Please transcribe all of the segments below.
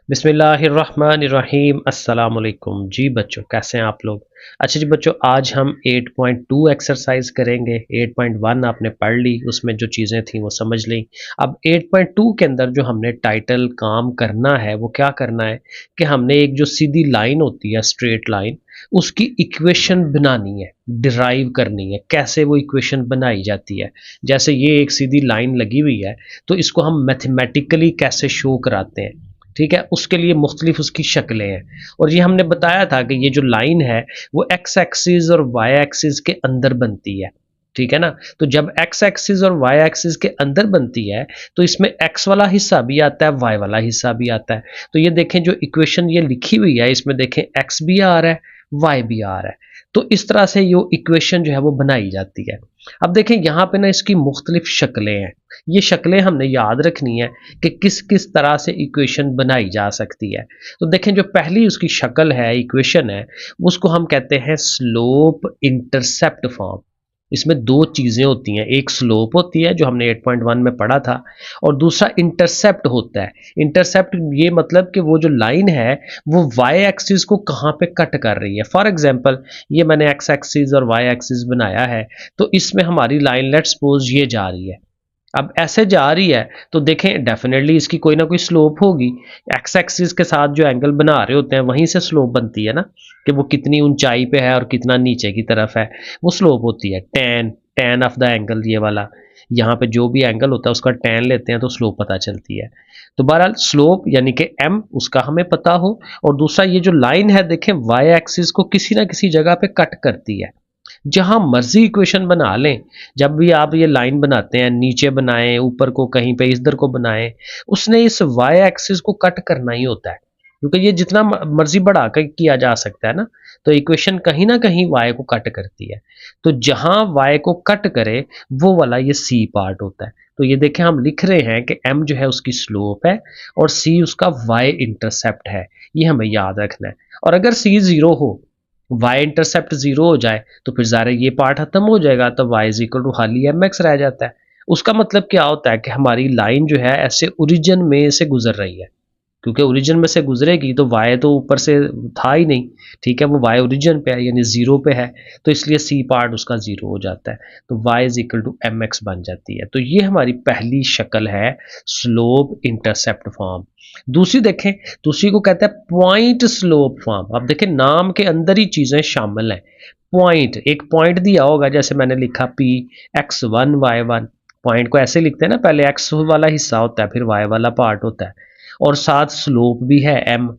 बिस्मिल्लाहिर्रहमानिर्रहीम अस्सलाम वालेकुम। जी बच्चों, कैसे हैं आप लोग? अच्छा जी बच्चों, आज हम 8.2 एक्सरसाइज करेंगे। 8.1 आपने पढ़ ली, उसमें जो चीज़ें थी वो समझ ली। अब 8.2 के अंदर जो हमने टाइटल काम करना है वो क्या करना है कि हमने एक जो सीधी लाइन होती है, स्ट्रेट लाइन, उसकी इक्वेशन बनानी है, डिराइव करनी है। कैसे वो इक्वेशन बनाई जाती है? जैसे ये एक सीधी लाइन लगी हुई है, तो इसको हम मैथमेटिकली कैसे शो कराते हैं? ठीक है, उसके लिए मुख्तलिफ उसकी शक्लें हैं। और ये हमने बताया था कि ये जो लाइन है वो एक्स एक्सिस और वाई एक्सिस के अंदर बनती है। ठीक है ना? तो जब एक्स एक्सिस और वाई एक्सिस के अंदर बनती है तो इसमें एक्स वाला हिस्सा भी आता है, वाई वाला हिस्सा भी आता है। तो ये देखें, जो इक्वेशन ये लिखी हुई है इसमें देखें एक्स भी आ रहा है, वाई भी आ रहा है। तो इस तरह से ये इक्वेशन जो है वो बनाई जाती है। अब देखें यहाँ पे ना इसकी मुख्तलिफ शक्लें हैं। ये शक्लें हमने याद रखनी है कि किस किस तरह से इक्वेशन बनाई जा सकती है। तो देखें, जो पहली उसकी शक्ल है, इक्वेशन है, उसको हम कहते हैं स्लोप इंटरसेप्ट फॉर्म। इसमें दो चीज़ें होती हैं, एक स्लोप होती है जो हमने 8.1 में पढ़ा था, और दूसरा इंटरसेप्ट होता है। इंटरसेप्ट ये मतलब कि वो जो लाइन है वो वाई एक्सिस को कहाँ पे कट कर रही है। फॉर एग्जांपल, ये मैंने एक्स एक्सिस और वाई एक्सिस बनाया है, तो इसमें हमारी लाइन लेट्स सपोज ये जा रही है। अब ऐसे जा रही है तो देखें डेफिनेटली इसकी कोई ना कोई स्लोप होगी। एक्स एक्सिस के साथ जो एंगल बना रहे होते हैं वहीं से स्लोप बनती है ना, कि वो कितनी ऊंचाई पे है और कितना नीचे की तरफ है, वो स्लोप होती है। Ten ten of the angle, ये वाला यहाँ पे जो भी एंगल होता है उसका टेन लेते हैं तो स्लोप पता चलती है। तो बहरहाल स्लोप यानी कि एम, उसका हमें पता हो। और दूसरा ये जो लाइन है देखें, वाई एक्सिस को किसी ना किसी जगह पे कट करती है। जहां मर्जी इक्वेशन बना लें, जब भी आप ये लाइन बनाते हैं, नीचे बनाएं, ऊपर को कहीं पे इधर को बनाएं, उसने इस वाई एक्सिस को कट करना ही होता है, क्योंकि ये जितना मर्जी बढ़ा कर किया जा सकता है ना, तो इक्वेशन कहीं ना कहीं वाई को कट करती है। तो जहां वाई को कट करे वो वाला ये सी पार्ट होता है। तो ये देखें, हम लिख रहे हैं कि एम जो है उसकी स्लोप है और सी उसका वाई इंटरसेप्ट है। ये हमें याद रखना है। और अगर सी जीरो हो, वाई इंटरसेप्ट जीरो हो जाए, तो फिर ज़ाहिर है ये पार्ट खत्म हो जाएगा, तो वाई इज इक्वल टू खाली एम एक्स रह जाता है। उसका मतलब क्या होता है कि हमारी लाइन जो है ऐसे ओरिजिन में से गुजर रही है, क्योंकि ओरिजिन में से गुजरेगी तो वाई तो ऊपर से था ही नहीं। ठीक है, वो वाई ओरिजिन पे है यानी जीरो पे है, तो इसलिए सी पार्ट उसका जीरो हो जाता है। तो Y is equal to M X बन जाती है। तो ये हमारी पहली शक्ल है, स्लोप इंटरसेप्ट फॉर्म। दूसरी देखें, दूसरी को कहते हैं पॉइंट स्लोप फॉर्म। अब देखें, नाम के अंदर ही चीजें शामिल हैं। पॉइंट, एक पॉइंट दिया होगा, जैसे मैंने लिखा पी x1 y1। पॉइंट को ऐसे लिखते हैं ना, पहले एक्स वाला हिस्सा होता है, फिर वाई वाला पार्ट होता है, और साथ स्लोप भी है एम,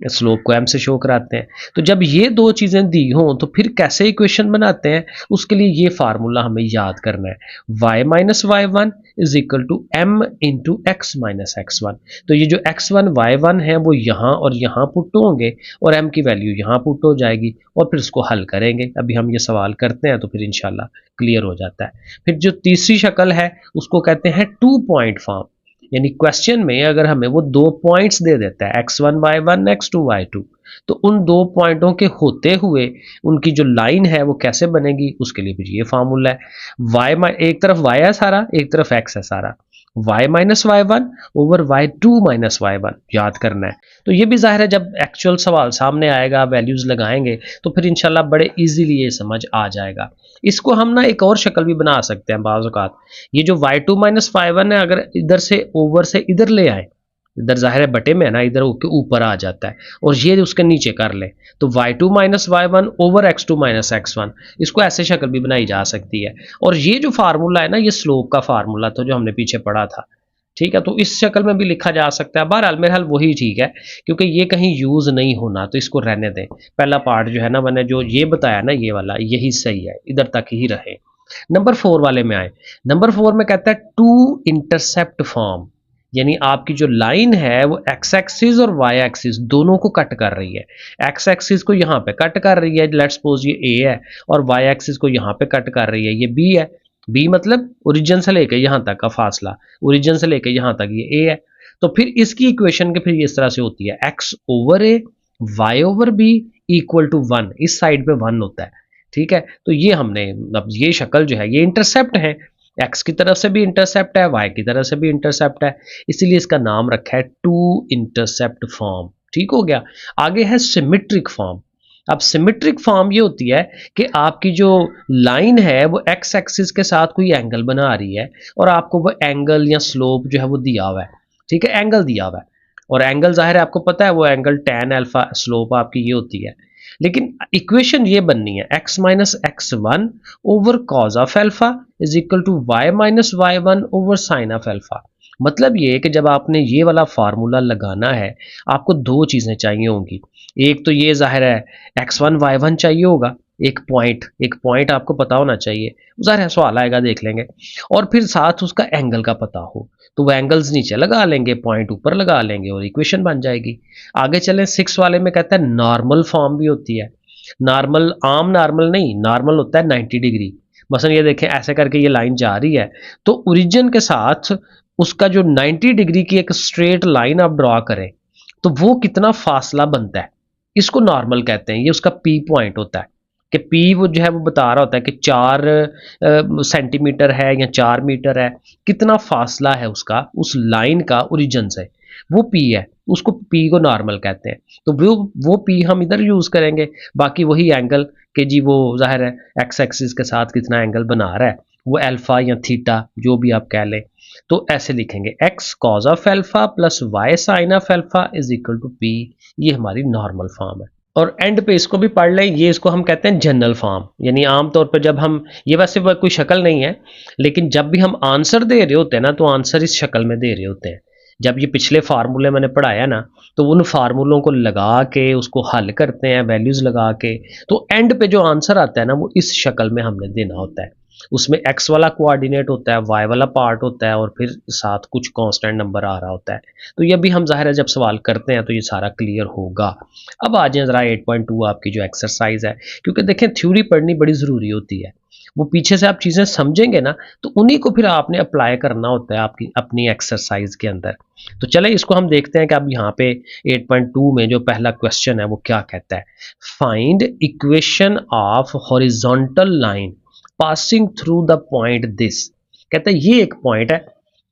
स्लोप को एम से शो कराते हैं। तो जब ये दो चीजें दी हों तो फिर कैसे इक्वेशन बनाते हैं, उसके लिए ये फार्मूला हमें याद करना है। y minus Y one is equal to M into x minus x one. तो ये जो x1 y1 है वो यहाँ और यहाँ पुट होंगे, और m की वैल्यू यहाँ पुट हो जाएगी, और फिर उसको हल करेंगे। अभी हम ये सवाल करते हैं तो फिर इंशाल्लाह क्लियर हो जाता है। फिर जो तीसरी शक्ल है उसको कहते हैं टू पॉइंट फॉर्म। यानी क्वेश्चन में अगर हमें वो दो पॉइंट्स दे देता है, x1 y1 x2 y2, तो उन दो पॉइंटों के होते हुए उनकी जो लाइन है वो कैसे बनेगी, उसके लिए फिर ये फार्मूला है। एक तरफ y है सारा, एक तरफ x है सारा, y minus Y one over y2 minus Y one याद करना है। तो ये भी जाहिर है, जब एक्चुअल सवाल सामने आएगा, वैल्यूज लगाएंगे, तो फिर इंशाल्लाह बड़े इजीली ये समझ आ जाएगा। इसको हम ना एक और शक्ल भी बना सकते हैं बाज़ औक़ात। ये जो y2 माइनस वाई वन है, अगर इधर से ओवर से इधर ले आए, इधर जाहिर है बटे में है ना, इधर के ऊपर आ जाता है, और ये उसके नीचे कर ले, तो y2 minus Y one over x2 minus x1, इसको ऐसे शक्ल भी बनाई जा सकती है। और ये जो फार्मूला है ना, ये स्लोप का फार्मूला था जो हमने पीछे पढ़ा था। ठीक है, तो इस शक्ल में भी लिखा जा सकता है। बहरहाल मेरे हाल वही ठीक है, क्योंकि ये कहीं यूज नहीं होना, तो इसको रहने दें। पहला पार्ट जो है ना, मैंने जो ये बताया ना, ये वाला यही सही है, इधर तक ही रहे। नंबर 4 वाले में आए। नंबर 4 में कहता है टू इंटरसेप्ट फॉर्म। यानी आपकी जो लाइन है वो एक्स एक्सिस और वाई एक्सिस दोनों को कट कर रही है। एक्स एक्सिस को यहाँ पे कट कर रही है, लेट्स सपोज ये ए है, और वाई एक्सिस को यहाँ पे कट कर रही है, ये बी है। बी मतलब ओरिजिन से लेकर यहाँ तक का फासला, ओरिजिन से लेकर यहाँ तक ये ए है। तो फिर इसकी इक्वेशन के फिर इस तरह से होती है, X over A Y over B equal to one. इस साइड पे वन होता है। ठीक है, तो ये हमने, अब ये शक्ल जो है ये इंटरसेप्ट है, एक्स की तरफ से भी इंटरसेप्ट है, वाई की तरफ से भी इंटरसेप्ट है, इसीलिए इसका नाम रखा है टू इंटरसेप्ट फॉर्म। ठीक हो गया। आगे है सिमेट्रिक फॉर्म। अब सिमेट्रिक फॉर्म ये होती है कि आपकी जो लाइन है वो एक्स एक्सिस के साथ कोई एंगल बना रही है और आपको वो एंगल या स्लोप जो है वो दिया हुआ है। ठीक है, एंगल दिया हुआ है और एंगल जाहिर है आपको पता है वो एंगल tan अल्फा स्लोप आपकी ये होती है। लेकिन इक्वेशन ये बननी है x minus x one over cos of alpha is equal to Y minus Y one over sine of alpha. मतलब ये है कि जब आपने ये वाला फार्मूला लगाना है आपको दो चीज़ें चाहिए होंगी। एक तो ये जाहिर है एक्स वन वाई वन चाहिए होगा, एक पॉइंट आपको पता होना चाहिए, जाहिर है सवाल आएगा देख लेंगे। और फिर साथ उसका एंगल का पता हो तो वो एंगल्स नीचे लगा लेंगे, पॉइंट ऊपर लगा लेंगे और इक्वेशन बन जाएगी। आगे चलें, 6 वाले में कहता है नॉर्मल फॉर्म भी होती है। नॉर्मल आम नॉर्मल नहीं, नॉर्मल होता है 90 डिग्री। मसलन ये देखें ऐसे करके ये लाइन जा रही है तो ओरिजिन के साथ उसका जो 90 डिग्री की एक स्ट्रेट लाइन आप ड्रॉ करें तो वो कितना फासला बनता है, इसको नॉर्मल कहते हैं। ये उसका पी पॉइंट होता है कि पी वो जो है वो बता रहा होता है कि 4 सेंटीमीटर है या 4 मीटर है, कितना फासला है उसका उस लाइन का ओरिजिन से, वो पी है, उसको पी को नॉर्मल कहते हैं। तो वो पी हम इधर यूज़ करेंगे। बाकी वही एंगल कि जी वो जाहिर है एक्स एक्सिस के साथ कितना एंगल बना रहा है, वो अल्फा या थीटा जो भी आप कह लें। तो ऐसे लिखेंगे X cos of alpha plus Y sine of alpha is equal to P. ये हमारी नॉर्मल फॉर्म है। और एंड पे इसको भी पढ़ लें, ये इसको हम कहते हैं जनरल फॉर्म। यानी आमतौर पर जब हम, ये वैसे कोई शक्ल नहीं है, लेकिन जब भी हम आंसर दे रहे होते हैं ना तो आंसर इस शक्ल में दे रहे होते हैं। जब ये पिछले फार्मूले मैंने पढ़ाया ना तो उन फार्मूलों को लगा के उसको हल करते हैं वैल्यूज लगा के, तो एंड पे जो आंसर आता है ना वो इस शक्ल में हमने देना होता है। उसमें एक्स वाला कोऑर्डिनेट होता है, वाई वाला पार्ट होता है और फिर साथ कुछ कांस्टेंट नंबर आ रहा होता है। तो ये भी हम जाहिर है जब सवाल करते हैं तो ये सारा क्लियर होगा। अब आ जाए ज़रा 8.2 आपकी जो एक्सरसाइज है, क्योंकि देखें थ्योरी पढ़नी बड़ी ज़रूरी होती है। वो पीछे से आप चीज़ें समझेंगे ना तो उन्हीं को फिर आपने अप्लाई करना होता है आपकी अपनी एक्सरसाइज के अंदर। तो चले इसको हम देखते हैं कि अब यहाँ पे 8.2 में जो पहला क्वेश्चन है वो क्या कहता है। Find equation of horizontal line passing through the point this. कहता है ये एक पॉइंट है,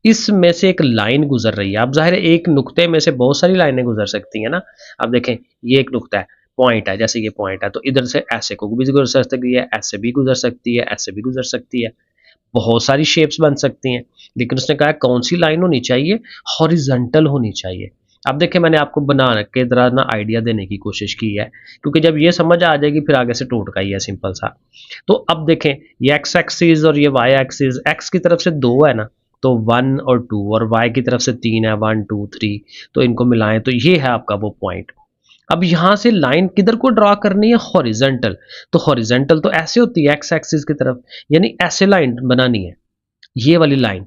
इसमें से एक लाइन गुजर रही है। अब जाहिर है एक नुक्ते में से बहुत सारी लाइनें गुजर सकती हैं ना। अब देखें ये एक नुक्ता है, पॉइंट है, जैसे ये पॉइंट है तो इधर से ऐसे को भी गुजर सकती है, ऐसे भी गुजर सकती है, ऐसे भी गुजर सकती है, बहुत सारी शेप्स बन सकती हैं। लेकिन उसने कहा कौन सी लाइन होनी चाहिए, हॉरिजॉन्टल होनी चाहिए। अब देखिए मैंने आपको बना के जरा ना आइडिया देने की कोशिश की है, क्योंकि जब ये समझ आ जाएगी फिर आगे से टोटका ही है सिंपल सा। तो अब देखें ये एक्स एक्सिस और ये वाई एक्सिस, एक्स की तरफ से 2 है ना तो 1 और 2, और वाई की तरफ से 3 है 1 2 3, तो इनको मिलाएं तो ये है आपका वो पॉइंट। अब यहां से लाइन किधर को ड्रॉ करनी है, हॉरिजेंटल। तो हॉरिजेंटल तो ऐसे होती है एक्स एक्सिस की तरफ, यानी ऐसे लाइन बनानी है, ये वाली लाइन।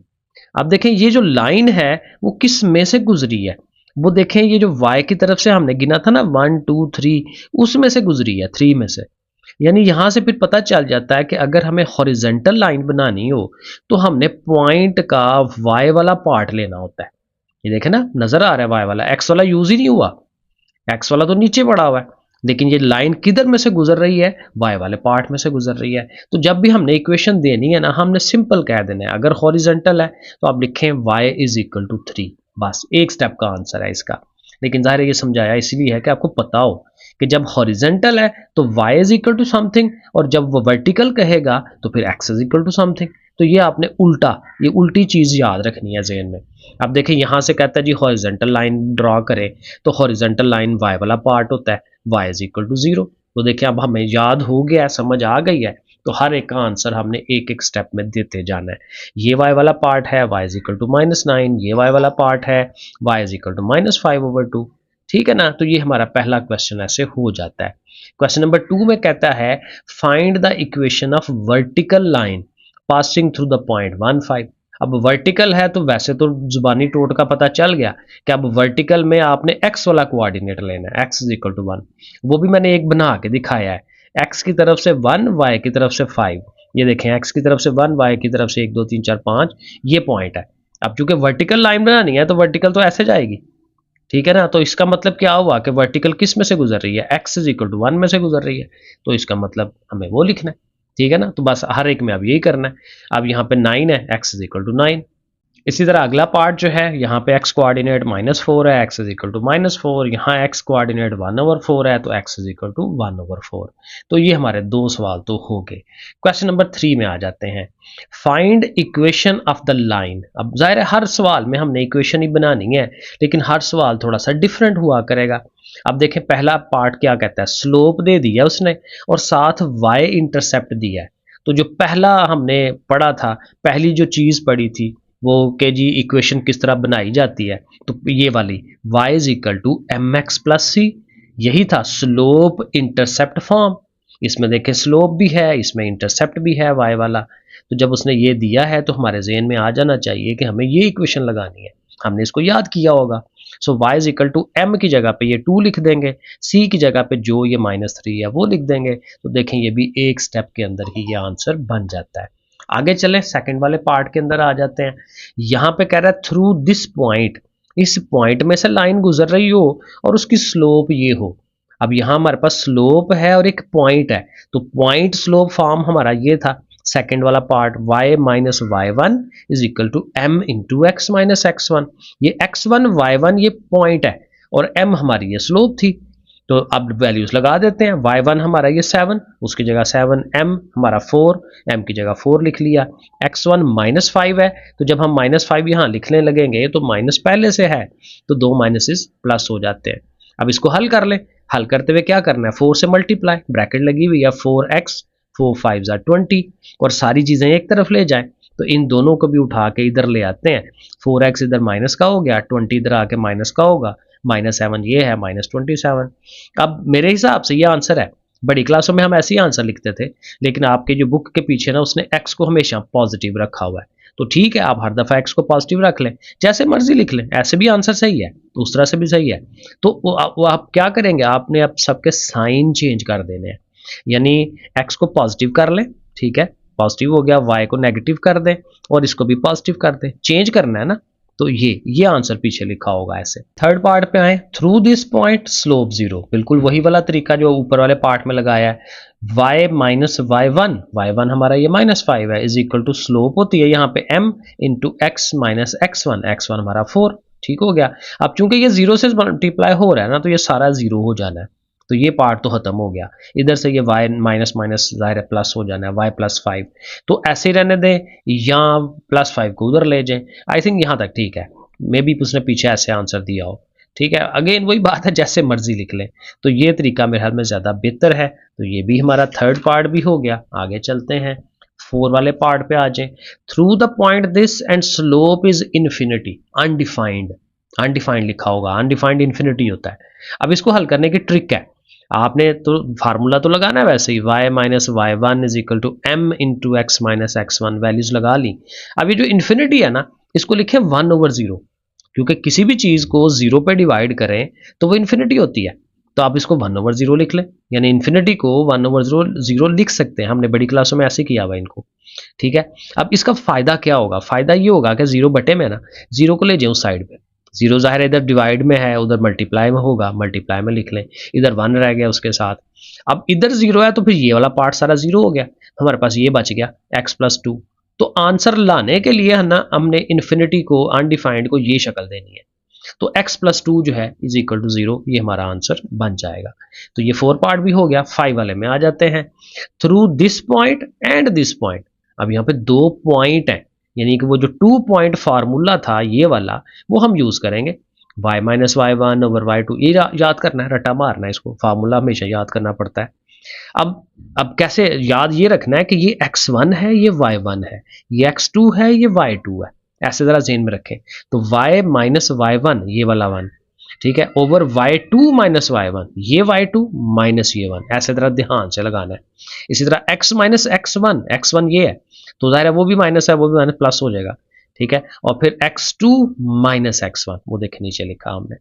अब देखें ये जो लाइन है वो किस में से गुजरी है, वो देखें ये जो y की तरफ से हमने गिना था ना 1 2 3, उसमें से गुजरी है 3 में से। यानी यहां से फिर पता चल जाता है कि अगर हमें हॉरिजेंटल लाइन बनानी हो तो हमने पॉइंट का y वाला पार्ट लेना होता है। ये देखें ना नजर आ रहा है y वाला, x वाला यूज ही नहीं हुआ, एक्स वाला तो नीचे पड़ा हुआ है, लेकिन ये लाइन किधर में से गुजर रही है, वाई वाले पार्ट में से गुजर रही है। तो जब भी हमने इक्वेशन देनी है ना हमने सिंपल कह देना है, अगर हॉरिजेंटल है तो आप लिखें y इज इक्वल टू 3, बस एक स्टेप का आंसर है इसका। लेकिन ज़ाहिर है ये समझाया इसलिए है कि आपको पता हो कि जब हॉरिजेंटल है तो y is equal to something, और जब वो वर्टिकल कहेगा तो फिर x is equal to something. तो ये आपने उल्टा, ये उल्टी चीज़ याद रखनी है ज़हन में। अब देखिए यहाँ से कहता है जी हॉरिजेंटल लाइन ड्रॉ करें, तो हॉरिजेंटल लाइन y वाला पार्ट होता है, y इज इक्वल टू 0। तो देखिए अब हमें याद हो गया, समझ आ गई है, तो हर एक का आंसर हमने एक एक स्टेप में देते जाना है। ये y वाला पार्ट है y इज इक्वल टू -9, ये y वाला पार्ट है y इज इक्वल टू -5/2। ठीक है ना, तो ये हमारा पहला क्वेश्चन ऐसे हो जाता है। क्वेश्चन नंबर 2 में कहता है find the equation of vertical line passing through the point 1 5। अब वर्टिकल है तो वैसे तो जुबानी टोट का पता चल गया कि अब वर्टिकल में आपने एक्स वाला कोऑर्डिनेट लेना है, एक्स इज इक्वल टू 1। वो भी मैंने एक बना के दिखाया है, एक्स की तरफ से 1 वाई की तरफ से 5। ये देखें एक्स की तरफ से 1 वाई की तरफ से 1 2 3 4 5, ये पॉइंट है। अब चूंकि वर्टिकल लाइन बनानी है तो वर्टिकल तो ऐसे जाएगी, ठीक है ना। तो इसका मतलब क्या हुआ कि वर्टिकल किस में से गुजर रही है, एक्स इज इक्वल टू 1 में से गुजर रही है, तो इसका मतलब हमें वो लिखना है। ठीक है ना। तो बस हर एक में अब यही करना है। अब यहाँ पे 9 है, x इज इक्वल टू 9। इसी तरह अगला पार्ट जो है, यहाँ पे x कोऑर्डिनेट -4 है, x इज इक्वल टू -4। यहाँ x कोऑर्डिनेट 1/4 है, तो x इज इक्वल टू 1/4। तो ये हमारे दो सवाल तो हो गए। क्वेश्चन नंबर 3 में आ जाते हैं। Find equation of the line. अब जाहिर है हर सवाल में हमने इक्वेशन ही बनानी है, लेकिन हर सवाल थोड़ा सा डिफरेंट हुआ करेगा। अब देखें पहला पार्ट क्या कहता है, स्लोप दे दिया उसने और साथ y इंटरसेप्ट दिया है। तो जो पहला हमने पढ़ा था, पहली जो चीज़ पढ़ी थी वो के जी इक्वेशन किस तरह बनाई जाती है, तो ये वाली y is equal to M X plus C, यही था स्लोप इंटरसेप्ट फॉर्म। इसमें देखें स्लोप भी है, इसमें इंटरसेप्ट भी है y वाला। तो जब उसने ये दिया है तो हमारे जहन में आ जाना चाहिए कि हमें ये इक्वेशन लगानी है, हमने इसको याद किया होगा। So y is equal to M की जगह पे ये 2 लिख देंगे, c की जगह पे जो ये -3 है वो लिख देंगे। तो देखें ये भी एक स्टेप के अंदर ही ये आंसर बन जाता है। आगे चले सेकंड वाले पार्ट के अंदर आ जाते हैं। यहाँ पे कह रहा है थ्रू दिस पॉइंट, इस पॉइंट में से लाइन गुजर रही हो और उसकी स्लोप ये हो। अब यहाँ हमारे पास स्लोप है और एक पॉइंट है, तो पॉइंट स्लोप फॉर्म हमारा ये था सेकंड वाला part, y minus Y one is equal to M into x minus x one. ये x1 y1 ये पॉइंट है और m हमारी ये स्लोप थी। तो अब वैल्यूज लगा देते हैं। y1 हमारा ये 7, उसकी जगह 7, m हमारा 4, m की जगह 4 लिख लिया। x1 -5 है, तो जब हम -5 यहाँ लिखने लगेंगे तो माइनस पहले से है, तो दो माइनसेस प्लस हो जाते हैं। अब इसको हल कर ले। हल करते हुए क्या करना है, 4 से मल्टीप्लाई, ब्रैकेट लगी हुई है 4x, 4 5 20 और सारी चीजें एक तरफ ले जाएं, तो इन दोनों को भी उठा के इधर ले आते हैं। 4x इधर माइनस का हो गया, 20 इधर आके माइनस का होगा, -7 ये है -27। अब मेरे हिसाब से ये आंसर है। बड़ी क्लासों में हम ऐसे ही आंसर लिखते थे, लेकिन आपके जो बुक के पीछे ना उसने x को हमेशा पॉजिटिव रखा हुआ है। तो ठीक है, आप हर दफा x को पॉजिटिव रख लें, जैसे मर्जी लिख लें, ऐसे भी आंसर सही है, उस तरह से भी सही है। तो वो आप क्या करेंगे, आपने अब सबके साइन चेंज कर देने हैं। यानी x को पॉजिटिव कर लें, ठीक है, पॉजिटिव हो गया, y को नेगेटिव कर दें और इसको भी पॉजिटिव कर दें, चेंज करना है ना। तो ये आंसर पीछे लिखा होगा ऐसे। थर्ड पार्ट पे आए, थ्रू दिस पॉइंट स्लोप 0, बिल्कुल वही वाला तरीका जो ऊपर वाले पार्ट में लगाया है। y माइनस y1 हमारा ये -5 है, इज इक्वल टू स्लोप होती है यहाँ पे m into x minus x1 हमारा 4, ठीक हो गया। अब चूंकि ये 0 से मल्टीप्लाई हो रहा है ना, तो ये सारा 0 हो जाना है, तो ये पार्ट तो खत्म हो गया। इधर से ये y माइनस माइनस जाहिर है प्लस हो जाना है, y +5, तो ऐसे ही रहने दें या +5 को उधर ले जाएं। आई थिंक यहाँ तक ठीक है, मे बी उसने पीछे ऐसे आंसर दिया हो, ठीक है। अगेन वही बात है, जैसे मर्जी लिख लें, तो ये तरीका मेरे ख्याल में ज़्यादा बेहतर है। तो ये भी हमारा थर्ड पार्ट भी हो गया। आगे चलते हैं, 4 वाले पार्ट पे आ जाएं। Through the point this and slope is infinity, undefined, undefined लिखा होगा, अनडिफाइंड इन्फिनिटी होता है। अब इसको हल करने की ट्रिक है, आपने तो फार्मूला तो लगाना है वैसे ही, y minus Y one is equal to M into x minus x1, values लगा ली। अब ये जो इन्फिनिटी है ना, इसको लिखे 1/0, क्योंकि किसी भी चीज को 0 पे डिवाइड करें तो वो इन्फिनिटी होती है। तो आप इसको 1/0 लिख लें, यानी इन्फिनिटी को 1/0 लिख सकते हैं। हमने बड़ी क्लासों में ऐसे किया हुआ इनको, ठीक है। अब इसका फायदा क्या होगा, फायदा ये होगा कि 0 बटे में ना, 0 को ले जाए उस साइड पे, 0 जाहिर है इधर डिवाइड में है, उधर मल्टीप्लाई में होगा, मल्टीप्लाई में लिख लें, इधर 1 रह गया उसके साथ। अब इधर 0 है तो फिर ये वाला पार्ट सारा 0 हो गया, हमारे पास ये बच गया x+2। तो आंसर लाने के लिए है ना, हमने इन्फिनिटी को, अनडिफाइंड को ये शक्ल देनी है। तो x+2 जो है इज इक्वल टू 0, ये हमारा आंसर बन जाएगा। तो ये 4 पार्ट भी हो गया। 5 वाले में आ जाते हैं। Through this point and this point, अब यहाँ पे 2 पॉइंट है, यानी कि वो जो 2 पॉइंट फार्मूला था ये वाला, वो हम यूज करेंगे। y minus Y one over y2, ये याद करना है, रटा मारना है, इसको फार्मूला हमेशा याद करना पड़ता है। अब कैसे याद ये रखना है कि ये x1 है, ये y1 है, ये x2 है, ये y2 है, ऐसे जरा ज़हन में रखें। तो y माइनस वाई वन, ये वाला 1, ठीक है, over y2 minus Y one, ये y2 माइनस ये 1, ऐसे तरह ध्यान से लगाना है। इसी तरह x माइनस x1, x1 ये है, तो जाहिर है वो भी माइनस है, वो भी माइनस प्लस हो जाएगा, ठीक है। और फिर x2 माइनस x1, वो देखे नीचे लिखा हमने,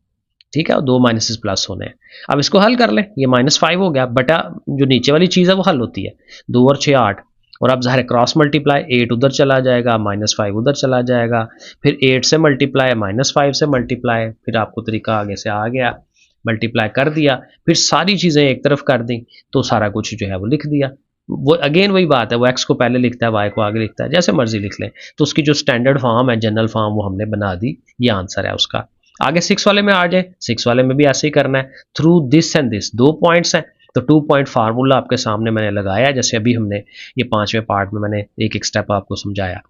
ठीक है, और 2 माइनसेस प्लस होने हैं। अब इसको हल कर लें, ये -5 हो गया, बटा जो नीचे वाली चीज़ है वो हल होती है, 2 और 6 8, और अब ज़ाहिर क्रॉस मल्टीप्लाई, 8 उधर चला जाएगा, -5 उधर चला जाएगा, फिर 8 से मल्टीप्लाई, -5 से मल्टीप्लाई, फिर आपको तरीका आगे से आ गया, मल्टीप्लाई कर दिया, फिर सारी चीज़ें एक तरफ कर दी, तो सारा कुछ जो है वो लिख दिया। वो अगेन वही बात है, वो एक्स को पहले लिखता है, वाई को आगे लिखता है, जैसे मर्जी लिख लें। तो उसकी जो स्टैंडर्ड फॉर्म है, जनरल फॉर्म, वो हमने बना दी, ये आंसर है उसका। आगे 6 वाले में आ जाए, 6 वाले में भी ऐसे ही करना है। Through this and this, 2 points हैं, तो 2 पॉइंट फार्मूला आपके सामने मैंने लगाया, जैसे अभी हमने ये 5वें पार्ट में मैंने एक एक स्टेप आपको समझाया।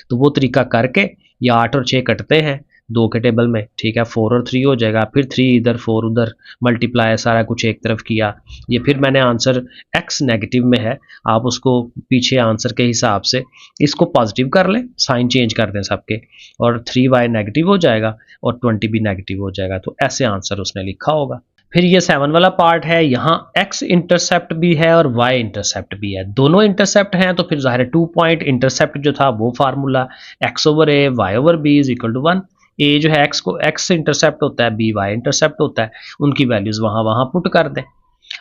तो वो तरीका करके ये 8 और 6 कटते हैं 2 के टेबल में, ठीक है, 4 और 3 हो जाएगा, फिर 3 इधर 4 उधर, मल्टीप्लाई सारा कुछ एक तरफ किया। ये फिर मैंने आंसर एक्स नेगेटिव में है, आप उसको पीछे आंसर के हिसाब से इसको पॉजिटिव कर लें, साइन चेंज कर दें सबके, और 3y नेगेटिव हो जाएगा और 20 भी नेगेटिव हो जाएगा। तो ऐसे आंसर उसने लिखा होगा। फिर ये 7 वाला पार्ट है, यहाँ x इंटरसेप्ट भी है और y इंटरसेप्ट भी है, दोनों इंटरसेप्ट हैं, तो फिर ज़ाहिर है 2 पॉइंट इंटरसेप्ट जो था वो formula x over a y over b is equal to 1। A जो है x को x इंटरसेप्ट होता है, b y इंटरसेप्ट होता है, उनकी वैल्यूज़ वहाँ वहाँ पुट कर दें।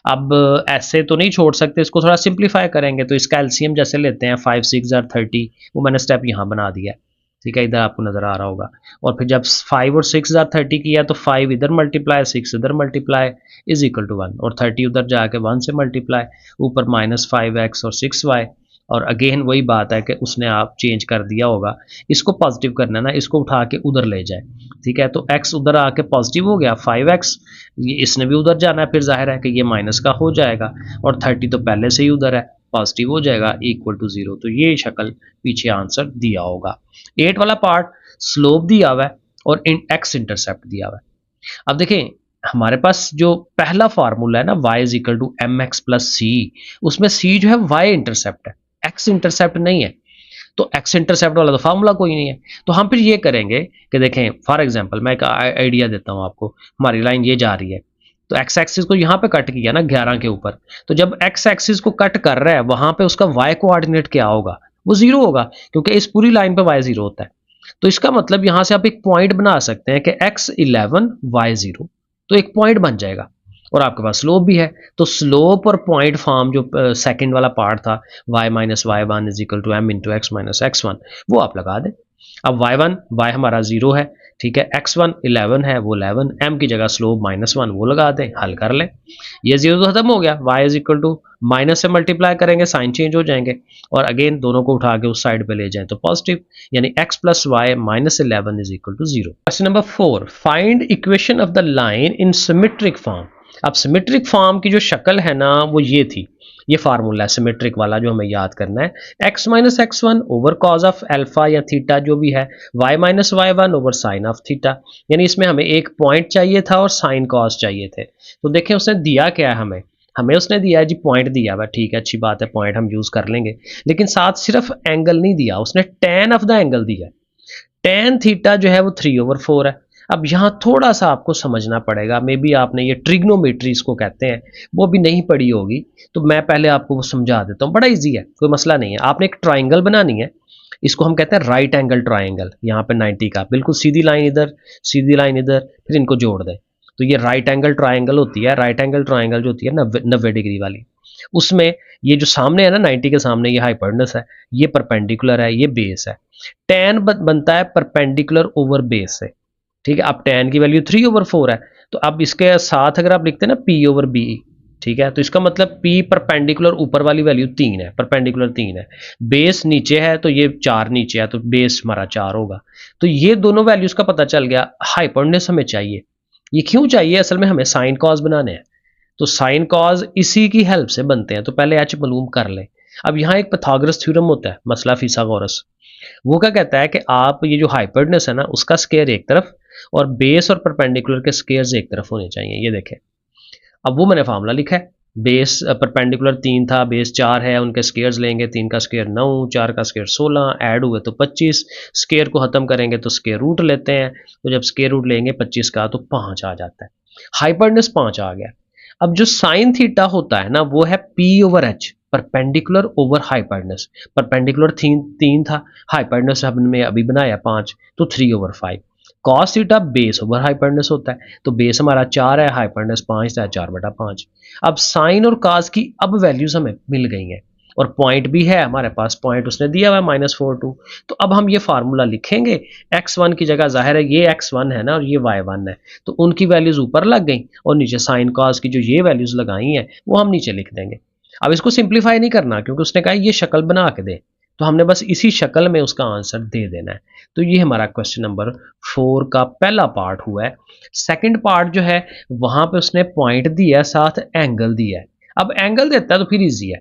अब ऐसे तो नहीं छोड़ सकते, इसको थोड़ा सिंप्लीफाई करेंगे, तो इसका एलसीएम जैसे लेते हैं 5 6 जार 30, वो मैंने स्टेप यहाँ बना दिया है, ठीक है, इधर आपको नज़र आ रहा होगा। और फिर जब 5 और 6 जार 30 किया तो 5 इधर मल्टीप्लाई 6 इधर मल्टीप्लाई इज इक्वल टू 1, और 30 उधर जाके 1 से मल्टीप्लाई, ऊपर -5x और 6y, और अगेन वही बात है कि उसने आप चेंज कर दिया होगा, इसको पॉजिटिव करना है ना, इसको उठा के उधर ले जाए, ठीक है। तो x उधर आके पॉजिटिव हो गया 5x, ये इसने भी उधर जाना है, फिर जाहिर है कि ये माइनस का हो जाएगा, और 30 तो पहले से ही उधर है, पॉजिटिव हो जाएगा इक्वल टू 0। तो ये शक्ल पीछे आंसर दिया होगा। 8 वाला पार्ट स्लोप दिया हुआ है और एक्स इंटरसेप्ट दिया हुआ है। अब देखें, हमारे पास जो पहला फार्मूला है ना, y is equal to M X plus C, उसमें c जो है y इंटरसेप्ट है, x इंटरसेप्ट नहीं है, तो x इंटरसेप्ट वाला तो फार्मूला कोई नहीं है। तो हम फिर ये करेंगे कि देखें, फॉर एग्जांपल मैं एक आइडिया देता हूँ आपको, हमारी लाइन ये जा रही है, तो x एक्सिस को यहाँ पे कट किया ना 11 के ऊपर, तो जब x एक्सिस को कट कर रहा है वहां पे उसका y कोऑर्डिनेट क्या होगा, वो 0 होगा, क्योंकि इस पूरी लाइन पे y 0 होता है। तो इसका मतलब यहां से आप एक पॉइंट बना सकते हैं कि x11 y0, तो एक पॉइंट बन जाएगा, और आपके पास स्लोप भी है। तो स्लोप और पॉइंट फॉर्म जो सेकंड वाला पार्ट था, y minus Y one is equal to M into x minus x1, वो आप लगा दें। अब y हमारा 0 है, ठीक है, x1 11 है, वो 11, m की जगह स्लोप -1 वो लगा दें, हल कर लें, ये 0 तो खत्म हो गया, y is equal to minus से मल्टीप्लाई करेंगे, साइन चेंज हो जाएंगे, और अगेन दोनों को उठा के उस साइड पे ले जाएं तो पॉजिटिव, यानी x plus Y -11 is equal to 0। Question number 4, find equation of the line in symmetric form. अब सिमेट्रिक फॉर्म की जो शक्ल है ना, वो ये थी, ये फार्मूला है सिमेट्रिक वाला जो हमें याद करना है, x minus x1 over cos of alpha या थीटा जो भी है, y minus y1 over sine of theta, यानी इसमें हमें एक पॉइंट चाहिए था और साइन कॉज चाहिए थे। तो देखें उसने दिया क्या है, हमें उसने दिया है जी पॉइंट दिया हुआ, ठीक है, अच्छी बात है, पॉइंट हम यूज कर लेंगे, लेकिन साथ सिर्फ एंगल नहीं दिया, उसने tan ऑफ द एंगल दिया। tan थीटा जो है वो 3/4 है। अब यहाँ थोड़ा सा आपको समझना पड़ेगा, मे बी आपने ये ट्रिग्नोमेट्री इसको कहते हैं, वो भी नहीं पढ़ी होगी, तो मैं पहले आपको वो समझा देता हूँ, बड़ा इजी है, कोई मसला नहीं है। आपने एक ट्राइंगल बनानी है, इसको हम कहते हैं राइट एंगल ट्राइंगल, यहाँ पे 90 का, बिल्कुल सीधी लाइन इधर, सीधी लाइन इधर, फिर इनको जोड़ दें, तो ये राइट एंगल ट्राइंगल होती है। राइट एंगल ट्राइंगल जो होती है 90 डिग्री वाली, उसमें ये जो सामने है ना 90 के सामने, ये हाइपोटेनस है, ये परपेंडिकुलर है, ये बेस है, tan बनता है परपेंडिकुलर ओवर बेस से, ठीक है। अब tan की वैल्यू 3/4 है, तो अब इसके साथ अगर आप लिखते हैं ना p ओवर b, ठीक है, तो इसका मतलब p परपेंडिकुलर ऊपर वाली वैल्यू 3 है, परपेंडिकुलर 3 है, बेस नीचे है तो ये 4 नीचे है, तो बेस हमारा 4 होगा। तो ये दोनों वैल्यूज का पता चल गया। हाइपोटेनस हमें चाहिए, ये क्यों चाहिए, असल में हमें साइन कॉस बनाने हैं, तो साइन कॉज इसी की हेल्प से बनते हैं, तो पहले एच मालूम कर लें। अब यहाँ एक पाइथागोरस थ्योरम होता है, मसला फिसागोरस, वो क्या कहता है कि आप ये जो हाइपोटेनस है ना, उसका स्क्वायर एक तरफ और बेस और परपेंडिकुलर के स्क्वायर्स एक तरफ होने चाहिए, ये देखें। अब वो मैंने फार्मूला लिखा है, बेस परपेंडिकुलर 3 था, बेस 4 है, उनके स्क्वायर्स लेंगे, 3 का स्क्वायर 9, 4 का स्क्वायर 16, ऐड हुए तो 25, स्क्वायर को खत्म करेंगे तो स्क्वायर रूट लेते हैं, तो जब स्क्वायर रूट लेंगे 25 का तो 5 आ जाता है, हाइपोटेनस 5 आ गया। अब जो साइन थीटा होता है ना, वो है p over h, perpendicular over hypotenuse, perpendicular 3 था, हाइपोटेनस हमने अभी बनाया 5, तो 3/5। Cos theta base over hypotenuse होता है, तो बेस हमारा 4 है, हाइपोटेनस 5 है, 4/5। अब साइन और कॉस की अब वैल्यूज हमें मिल गई हैं, और पॉइंट भी है हमारे पास, पॉइंट उसने दिया हुआ है -4 2। तो अब हम ये फार्मूला लिखेंगे, x1 की जगह, जाहिर है ये x1 है ना और ये y1 है, तो उनकी वैल्यूज ऊपर लग गई, और नीचे साइन कॉस की जो ये वैल्यूज लगाई हैं वो हम नीचे लिख देंगे। अब इसको सिंप्लीफाई नहीं करना क्योंकि उसने कहा ये शक्ल बना के दे, तो हमने बस इसी शक्ल में उसका आंसर दे देना है। तो ये हमारा क्वेश्चन नंबर 4 का पहला पार्ट हुआ है। सेकंड पार्ट जो है वहां पे उसने पॉइंट दिया है, साथ एंगल दिया है। अब एंगल देता है तो फिर इजी है,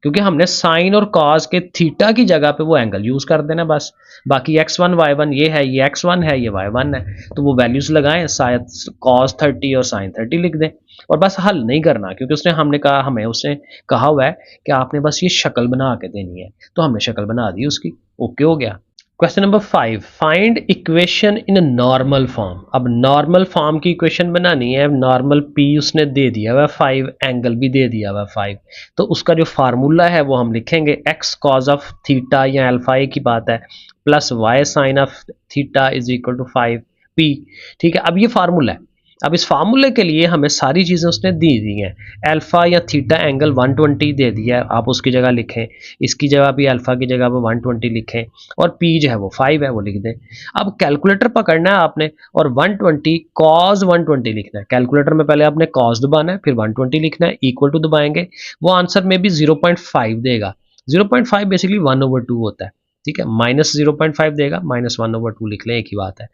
क्योंकि हमने साइन और कॉस के थीटा की जगह पे वो एंगल यूज कर देना बस। बाकी x1 y1 ये है, ये x1 है, ये y1 है, तो वो वैल्यूज लगाएं, शायद cos 30 और sin 30 लिख दें और बस हल नहीं करना, क्योंकि उसने हमने कहा हमें उसने कहा हुआ है कि आपने बस ये शक्ल बना के देनी है, तो हमने शक्ल बना दी उसकी। ओके हो गया। Question number 5, find equation in normal form. अब नॉर्मल फॉर्म की इक्वेशन बनानी है। नॉर्मल p उसने दे दिया हुआ 5, एंगल भी दे दिया हुआ 5, तो उसका जो फार्मूला है वो हम लिखेंगे x कॉज ऑफ थीटा या अल्फा की बात है plus y sine of theta is equal to 5p। ठीक है, अब ये फार्मूला है। अब इस फार्मूले के लिए हमें सारी चीज़ें उसने दी दी हैं। अल्फा या थीटा एंगल 120 दे दिया है, आप उसकी जगह लिखें, इसकी जगह भी अल्फा की जगह पर 120 लिखें, और p जो है वो 5 है वो लिख दें। अब कैलकुलेटर पकड़ना है आपने और 120 कॉस 120 लिखना है। कैलकुलेटर में पहले आपने कॉस दबाना है, फिर 120 लिखना है, इक्वल टू दबाएंगे, वो आंसर में भी 0.5 देगा। 0.5 बेसिकली 1/2 होता है। ठीक है, -0.5 देगा, -1/2 लिख लें, एक ही बात है।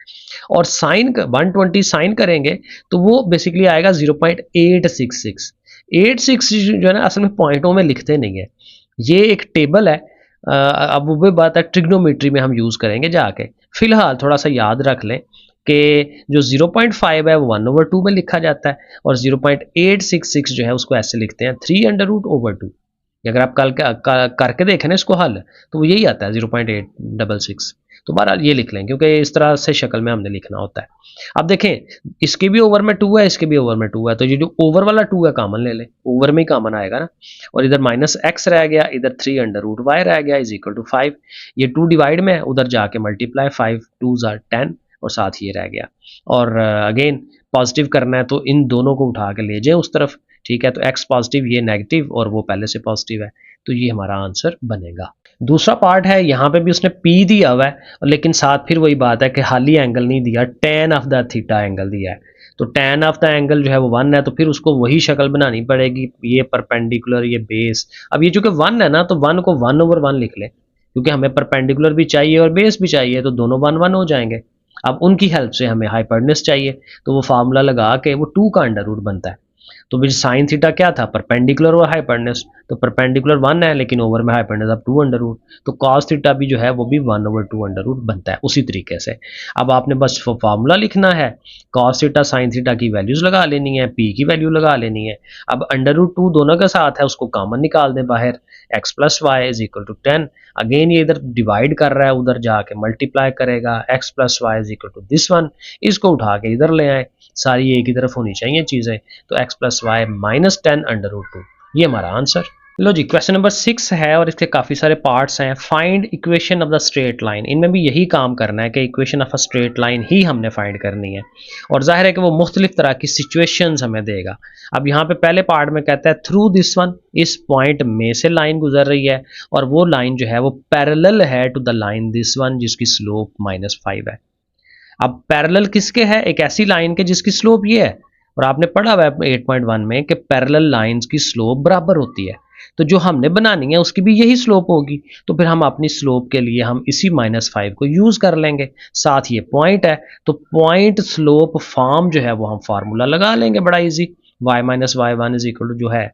और साइन 120 साइन करेंगे तो वो बेसिकली आएगा 0.866। 86 जो है ना असल में पॉइंटों में लिखते नहीं है, ये एक टेबल है। अब वो भी बात है ट्रिग्नोमेट्री में हम यूज़ करेंगे जाके। फिलहाल थोड़ा सा याद रख लें कि जो 0.5 है वो 1/2 में लिखा जाता है, और 0.866 जो है उसको ऐसे लिखते हैं 3√/2। अगर आप कल करके देखें ना इसको हल, तो वो यही आता है 0.866। तो बहरहाल ये लिख लें, क्योंकि इस तरह से शक्ल में हमने लिखना होता है। अब देखें इसके भी ओवर में 2 है, इसके भी ओवर में 2 है, तो ये जो ओवर वाला 2 है कॉमन ले लें, ओवर में ही कॉमन आएगा ना, और इधर -x रह गया, इधर 3√y रह गया इज इक्वल टू 5। ये 2 डिवाइड में है, उधर जाके मल्टीप्लाई, 5 2s are 10 और साथ ये रह गया। और अगेन पॉजिटिव करना है तो इन दोनों को उठा के ले जाए उस तरफ। ठीक है, तो x पॉजिटिव, ये नेगेटिव, और वो पहले से पॉजिटिव है, तो ये हमारा आंसर बनेगा। दूसरा पार्ट है, यहाँ पे भी उसने p दिया हुआ है, लेकिन साथ फिर वही बात है कि हाली एंगल नहीं दिया, tan of the theta angle दिया है। तो tan ऑफ द एंगल जो है वो 1 है, तो फिर उसको वही शक्ल बनानी पड़ेगी, ये परपेंडिकुलर, ये बेस। अब ये चूंकि 1 है ना, तो 1 को 1/1 लिख ले, क्योंकि हमें परपेंडिकुलर भी चाहिए और बेस भी चाहिए, तो दोनों 1 1 हो जाएंगे। अब उनकी हेल्प से हमें हाइपोटेन्यूज चाहिए, तो वो फार्मूला लगा के वो 2 का अंडर रूट बनता है। तो फिर साइन थीटा क्या था, परपेंडिकुलर और हाइपोटेन्यूज, तो परपेंडिकुलर 1 है लेकिन ओवर में हाइपोटेन्यूज अब 2 अंडर रूट, तो कॉस थीटा भी जो है वो भी 1/2 अंडर रूट बनता है उसी तरीके से। अब आपने बस फार्मूला लिखना है, कॉस थीटा साइन थीटा की वैल्यूज लगा लेनी है, पी की वैल्यू लगा लेनी है। अब अंडर रूट 2 दोनों के साथ है, उसको कॉमन निकाल दें बाहर, x plus Y is equal to 10। Again ये इधर डिवाइड कर रहा है, उधर जाके मल्टीप्लाई करेगा, x plus Y is equal to this one, इसको उठा के इधर ले आए, सारी एक ही तरफ होनी चाहिए चीज़ें, तो x प्लस वाई -10√2, ये हमारा आंसर। लो जी, क्वेश्चन नंबर 6 है और इसके काफ़ी सारे पार्ट्स हैं। Find equation of the straight line. इनमें भी यही काम करना है कि equation of a straight line ही हमने फाइंड करनी है, और जाहिर है कि वो मुख्तलिफ तरह की सिचुएशंस हमें देगा। अब यहाँ पे पहले पार्ट में कहता है थ्रू दिस वन, इस पॉइंट में से लाइन गुजर रही है, और वो लाइन जो है वो पैरेलल है to the line this one, जिसकी स्लोप -5 है। अब पैरेलल किसके है, एक ऐसी लाइन के जिसकी स्लोप ये है, और आपने पढ़ा हुआ है 8.1 में कि पैरेलल लाइंस की स्लोप बराबर होती है, तो जो हमने बनानी है उसकी भी यही स्लोप होगी, तो फिर हम अपनी स्लोप के लिए हम इसी -5 को यूज कर लेंगे। साथ ये पॉइंट है, तो पॉइंट स्लोप फॉर्म जो है वो हम फार्मूला लगा लेंगे, बड़ा easy, y minus Y one is equal to जो है,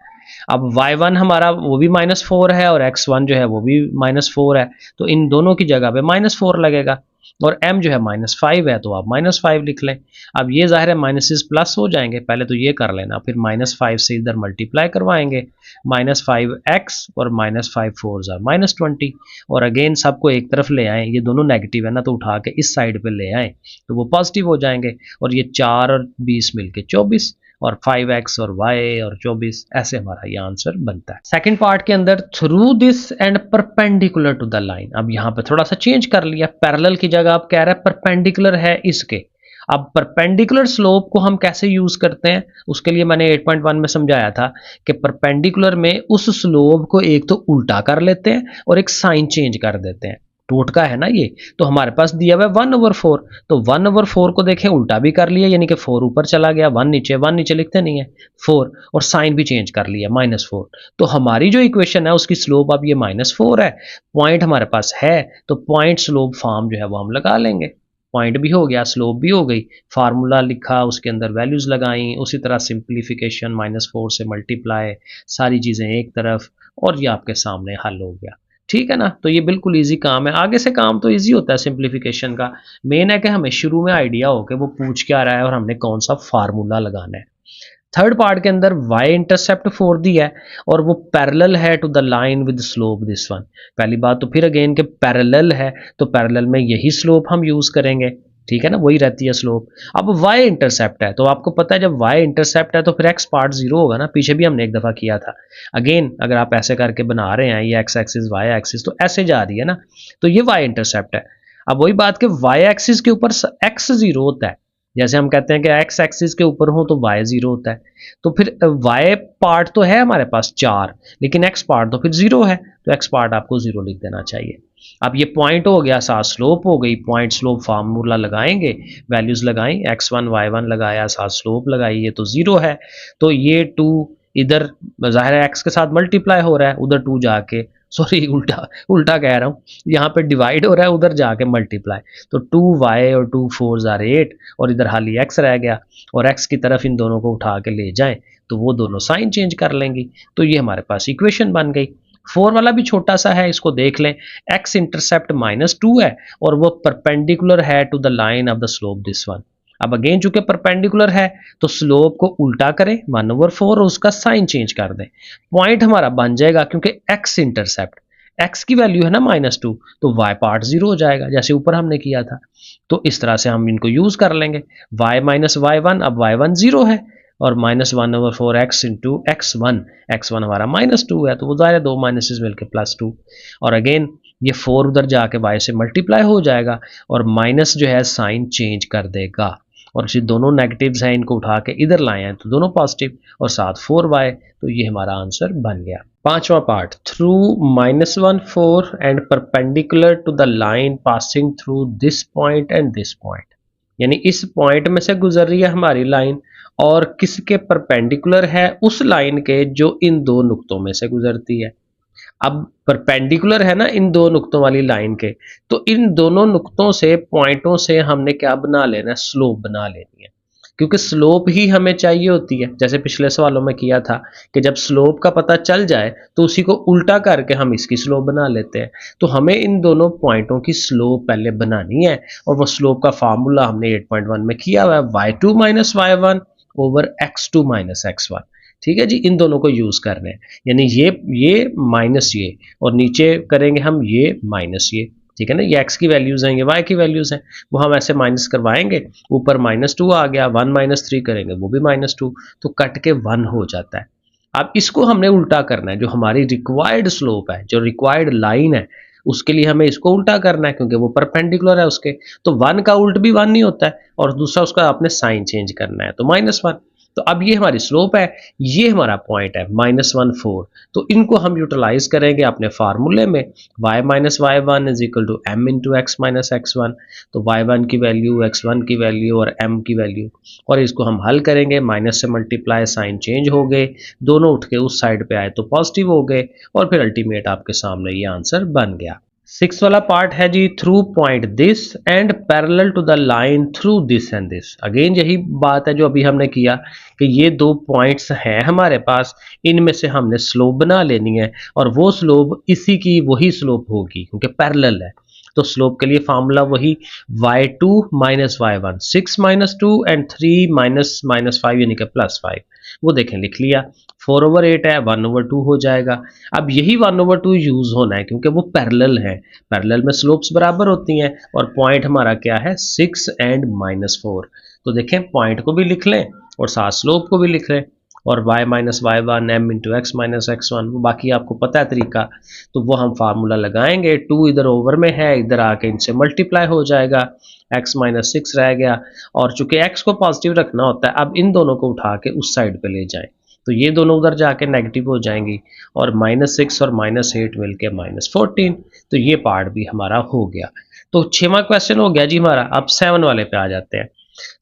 अब y1 हमारा वो भी -4 है और x1 जो है वो भी -4 है, तो इन दोनों की जगह पे -4 लगेगा, और m जो है -5 है, तो आप -5 लिख लें। अब ये जाहिर है माइनसेस प्लस हो जाएंगे, पहले तो ये कर लेना, फिर -5 से इधर मल्टीप्लाई करवाएंगे, -5x और -5 4s are -20, और अगेन सबको एक तरफ ले आए, ये दोनों नेगेटिव है ना, तो उठा के इस साइड पे ले आए तो वो पॉजिटिव हो जाएंगे, और ये 4 और 20 मिलके 24, और 5x और y और 24, ऐसे हमारा ये आंसर बनता है। सेकंड पार्ट के अंदर through this and perpendicular to the line, अब यहाँ पे थोड़ा सा चेंज कर लिया, पैरेलल की जगह आप कह रहे हैं परपेंडिकुलर है इसके। अब परपेंडिकुलर स्लोप को हम कैसे यूज करते हैं, उसके लिए मैंने 8.1 में समझाया था कि परपेंडिकुलर में उस स्लोप को एक तो उल्टा कर लेते हैं और एक साइन चेंज कर देते हैं। टोटका है ना ये, तो हमारे पास दिया हुआ है 1/4, तो 1/4 को देखें उल्टा भी कर लिया, यानी कि 4 ऊपर चला गया, 1 नीचे लिखते नहीं है 4, और साइन भी चेंज कर लिया -4। तो हमारी जो इक्वेशन है उसकी स्लोप अब ये -4 है, पॉइंट हमारे पास है, तो पॉइंट स्लोप फॉर्म जो है वो हम लगा लेंगे। पॉइंट भी हो गया, स्लोप भी हो गई, फार्मूला लिखा, उसके अंदर वैल्यूज लगाई, उसी तरह सिंप्लीफिकेशन -4 से मल्टीप्लाई, सारी चीज़ें एक तरफ, और ये आपके सामने हल हो गया। ठीक है ना, तो ये बिल्कुल इजी काम है। आगे से काम तो इजी होता है सिंप्लीफिकेशन का, मेन है कि हमें शुरू में आइडिया हो कि वो पूछ क्या रहा है और हमने कौन सा फार्मूला लगाना है। थर्ड पार्ट के अंदर y इंटरसेप्ट 4 दिया है और वो पैरेलल है to the line with slope this one. पहली बात तो फिर अगेन के पैरेलल है, तो पैरेलल में यही स्लोप हम यूज करेंगे, ठीक है ना, वही रहती है स्लोप। अब y इंटरसेप्ट है तो आपको पता है जब y इंटरसेप्ट है तो फिर x पार्ट जीरो होगा ना, पीछे भी हमने एक दफा किया था। अगेन अगर आप ऐसे करके बना रहे हैं ये x एक्सिस y एक्सिस तो ऐसे जा रही है ना, तो ये y इंटरसेप्ट है। अब वही बात कि y एक्सिस के ऊपर x जीरो होता है, जैसे हम कहते हैं कि x एक्सिस के ऊपर हो तो y जीरो होता है, तो फिर y पार्ट तो है हमारे पास 4, लेकिन x पार्ट तो फिर जीरो है, तो x पार्ट आपको जीरो लिख देना चाहिए। अब ये पॉइंट हो गया, साथ स्लोप हो गई, पॉइंट स्लोप फार्मूला लगाएंगे, वैल्यूज लगाई, x1 y1 लगाया, साथ स्लोप लगाई, ये तो जीरो है, तो ये 2 इधर जाहिर है x के साथ मल्टीप्लाई हो रहा है, उधर 2 जाके, सॉरी उल्टा उल्टा कह रहा हूँ, यहाँ पे डिवाइड हो रहा है, उधर जाके मल्टीप्लाई, तो 2y और 2 4 जार 8, और इधर हाली x रह गया, और x की तरफ इन दोनों को उठा के ले जाएं तो वो दोनों साइन चेंज कर लेंगी, तो ये हमारे पास इक्वेशन बन गई। 4 वाला भी छोटा सा है, इसको देख लें, x इंटरसेप्ट -2 है और वो परपेंडिकुलर है to the line of the slope this one. अब अगेन चूंकि परपेंडिकुलर है तो स्लोप को उल्टा करें 1/4 और उसका साइन चेंज कर दें, पॉइंट हमारा बन जाएगा, क्योंकि x इंटरसेप्ट x की वैल्यू है ना -2, तो y पार्ट जीरो हो जाएगा जैसे ऊपर हमने किया था, तो इस तरह से हम इनको यूज कर लेंगे। y -y1, अब y1 जीरो है, और -1/4 x इंटू x1 हमारा -2 है, तो वो दायरे दो माइनसेस मिलके +2, और अगेन ये 4 उधर जाके y से मल्टीप्लाई हो जाएगा, और माइनस जो है साइन चेंज कर देगा, और इसी दोनों नेगेटिव्स हैं इनको उठा के इधर लाए हैं तो दोनों पॉजिटिव, और साथ 4y, तो ये हमारा आंसर बन गया। पांचवा part, through -1/4 and perpendicular to the line passing through this point and this point, यानी इस पॉइंट में से गुजर रही है हमारी लाइन और किसके परपेंडिकुलर है, उस लाइन के जो इन दो नुक्तों में से गुजरती है। अब परपेंडिकुलर है ना इन दो नुक्तों वाली लाइन के, तो इन दोनों नुक्तों से पॉइंटों से हमने क्या बना लेना है, स्लोप बना लेनी है, क्योंकि स्लोप ही हमें चाहिए होती है। जैसे पिछले सवालों में किया था कि जब स्लोप का पता चल जाए तो उसी को उल्टा करके हम इसकी स्लोप बना लेते हैं, तो हमें इन दोनों पॉइंटों की स्लोप पहले बनानी है, और वो स्लोप का फार्मूला हमने 8.1 में किया हुआ है, y2 - y1 over x2 - x1। ठीक है जी, इन दोनों को यूज करने हैं, यानी ये माइनस ये, और नीचे करेंगे हम ये माइनस ये, ठीक है ना, ये x की वैल्यूज हैं, ये y की वैल्यूज हैं, वो हम ऐसे माइनस करवाएंगे, ऊपर -2 आ गया, 1 - 3 करेंगे वो भी -2, तो कट के 1 हो जाता है। अब इसको हमने उल्टा करना है, जो हमारी रिक्वायर्ड स्लोप है, जो रिक्वायर्ड लाइन है, उसके लिए हमें इसको उल्टा करना है, क्योंकि वो परपेंडिकुलर है उसके, तो 1 का उल्ट भी 1 नहीं होता है, और दूसरा उसका आपने साइन चेंज करना है, तो -1। तो अब ये हमारी स्लोप है, ये हमारा पॉइंट है -1/4, तो इनको हम यूटिलाइज करेंगे अपने फार्मूले में, y - y1 is equal to m into x - x1, तो y1 की वैल्यू, x1 की वैल्यू और m की वैल्यू, और इसको हम हल करेंगे, माइनस से मल्टीप्लाई, साइन चेंज हो गए, दोनों उठ के उस साइड पे आए तो पॉजिटिव हो गए, और फिर अल्टीमेट आपके सामने ये आंसर बन गया। 6 वाला पार्ट है जी, through point this and parallel to the line through this and this. Again यही बात है जो अभी हमने किया कि ये दो पॉइंट्स हैं हमारे पास, इनमें से हमने स्लोप बना लेनी है, और वो स्लोप इसी की वही स्लोप होगी क्योंकि पैरेलल है, तो स्लोप के लिए फार्मूला वही y2 - y1, 6 - 2 एंड 3 -5 यानी कि +5, वो देखें लिख लिया, 4/8 है, 1/2 हो जाएगा। अब यही 1/2 यूज होना है क्योंकि वो पैरेलल है, पैरेलल में स्लोप्स बराबर होती हैं, और पॉइंट हमारा क्या है 6 एंड -4, तो देखें पॉइंट को भी लिख लें और साथ स्लोप को भी लिख लें, और y - y1 m into x - x1, वो बाकी आपको पता है तरीका, तो वो हम फार्मूला लगाएंगे, 2 इधर ओवर में है, इधर आके इनसे मल्टीप्लाई हो जाएगा, x - 6 रह गया, और चूंकि x को पॉजिटिव रखना होता है, अब इन दोनों को उठा के उस साइड पे ले जाएं, तो ये दोनों उधर जाके नेगेटिव हो जाएंगी और -6 और -8 मिलके -14। तो ये पार्ट भी हमारा हो गया। तो 6वां क्वेश्चन हो गया जी हमारा। अब 7 वाले पे आ जाते हैं।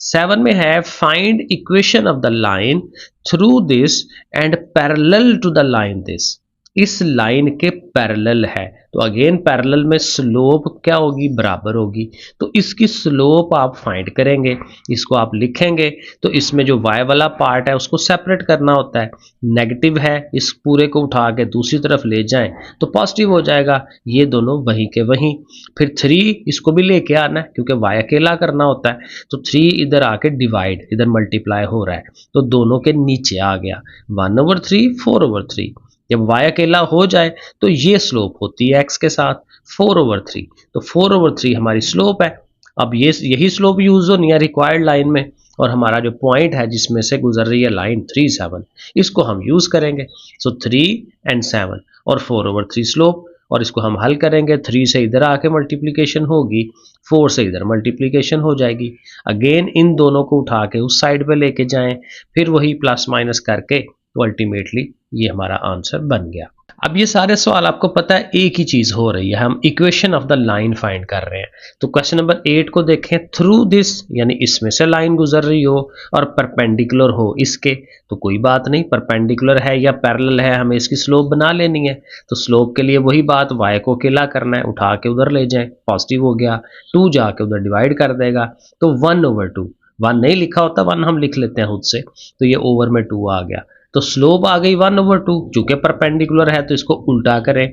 7 में है find equation of the line through this and parallel to the line this. इस लाइन के पैरेलल है तो अगेन पैरेलल में स्लोप क्या होगी, बराबर होगी। तो इसकी स्लोप आप फाइंड करेंगे, इसको आप लिखेंगे। तो इसमें जो y वाला पार्ट है उसको सेपरेट करना होता है। नेगेटिव है, इस पूरे को उठा के दूसरी तरफ ले जाएं तो पॉजिटिव हो जाएगा। ये दोनों वहीं के वहीं। फिर 3 इसको भी लेके आना है क्योंकि y अकेला करना होता है। तो 3 इधर आके डिवाइड, इधर मल्टीप्लाई हो रहा है तो दोनों के नीचे आ गया 1/3 4/3। जब y अकेला हो जाए तो ये स्लोप होती है x के साथ 4/3। तो 4/3 हमारी स्लोप है। अब ये यही स्लोप यूज होनी है रिक्वायर्ड लाइन में और हमारा जो पॉइंट है जिसमें से गुजर रही है लाइन 3 7, इसको हम यूज करेंगे। सो 3 एंड 7 और 4/3 स्लोप, और इसको हम हल करेंगे। 3 से इधर आके मल्टीप्लीकेशन होगी, 4 से इधर मल्टीप्लीकेशन हो जाएगी। अगेन इन दोनों को उठा के उस साइड पे लेके जाएं, फिर वही प्लस माइनस करके तो अल्टीमेटली ये हमारा आंसर बन गया। अब ये सारे सवाल आपको पता है एक ही चीज हो रही है, हम equation of the line find कर रहे हैं। तो क्वेश्चन नंबर 8 को देखें, थ्रू दिस यानी इसमें से लाइन गुजर रही हो और परपेंडिकुलर हो इसके, तो कोई बात नहीं, परपेंडिकुलर है या पैरेलल है, हमें इसकी स्लोप बना लेनी है। तो स्लोप के लिए वही बात, y को अकेला करना है, उठा के उधर ले जाएं, पॉजिटिव हो गया, 2 जाके उधर डिवाइड कर देगा तो 1/2। 1 नहीं लिखा होता, 1 हम लिख लेते हैं खुद से, तो ये ओवर में 2 आ गया। तो स्लोप आ गई 1/2। चूंकि परपेंडिकुलर है तो इसको उल्टा करें,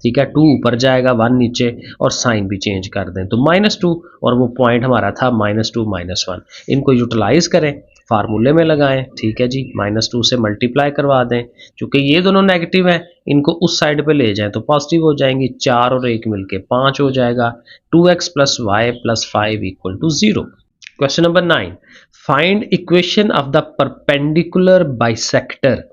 ठीक है, 2 ऊपर जाएगा 1 नीचे, और साइन भी चेंज कर दें तो -2, और वो पॉइंट हमारा था -2 -1। इनको यूटिलाइज करें, फार्मूले में लगाएं, ठीक है जी, -2 से मल्टीप्लाई करवा दें। चूंकि ये दोनों नेगेटिव हैं, इनको उस साइड पे ले जाएं तो पॉजिटिव हो जाएंगी। 4 और 1 मिलके 5 हो जाएगा। 2x + y + 5 = 0। Question number 9, find equation of the perpendicular bisector.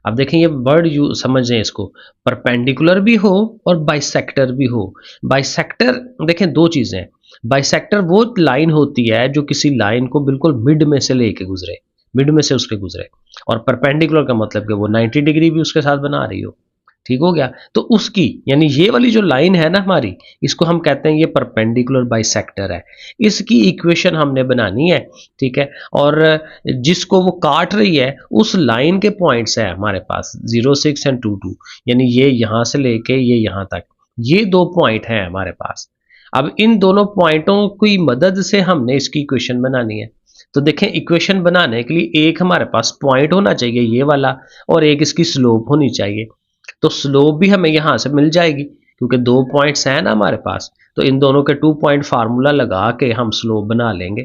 अब देखें ये वर्ड यू समझें इसको, परपेंडिकुलर भी हो और बाइसेक्टर भी हो। बाइसेक्टर देखें दो चीजें हैं। बाइसेक्टर वो लाइन होती है जो किसी लाइन को बिल्कुल मिड में से लेके गुजरे, मिड में से उसके गुजरे, और परपेंडिकुलर का मतलब कि वो 90 डिग्री भी उसके साथ बना रही हो। ठीक हो गया। तो उसकी यानी ये वाली जो लाइन है ना हमारी, इसको हम कहते हैं ये परपेंडिकुलर बाइसेक्टर है। इसकी इक्वेशन हमने बनानी है, ठीक है, और जिसको वो काट रही है उस लाइन के पॉइंट्स है हमारे पास 0 6 एंड 2 2, यानी ये यहां से लेके ये यहां तक, ये 2 पॉइंट हैं हमारे पास। अब इन दोनों पॉइंटों की मदद से हमने इसकी इक्वेशन बनानी है। तो देखें इक्वेशन बनाने के लिए एक हमारे पास पॉइंट होना चाहिए ये वाला, और एक इसकी स्लोप होनी चाहिए। तो स्लोप भी हमें यहां से मिल जाएगी क्योंकि 2 पॉइंट्स हैं ना हमारे पास, तो इन दोनों के 2 पॉइंट फार्मूला लगा के हम स्लोप बना लेंगे,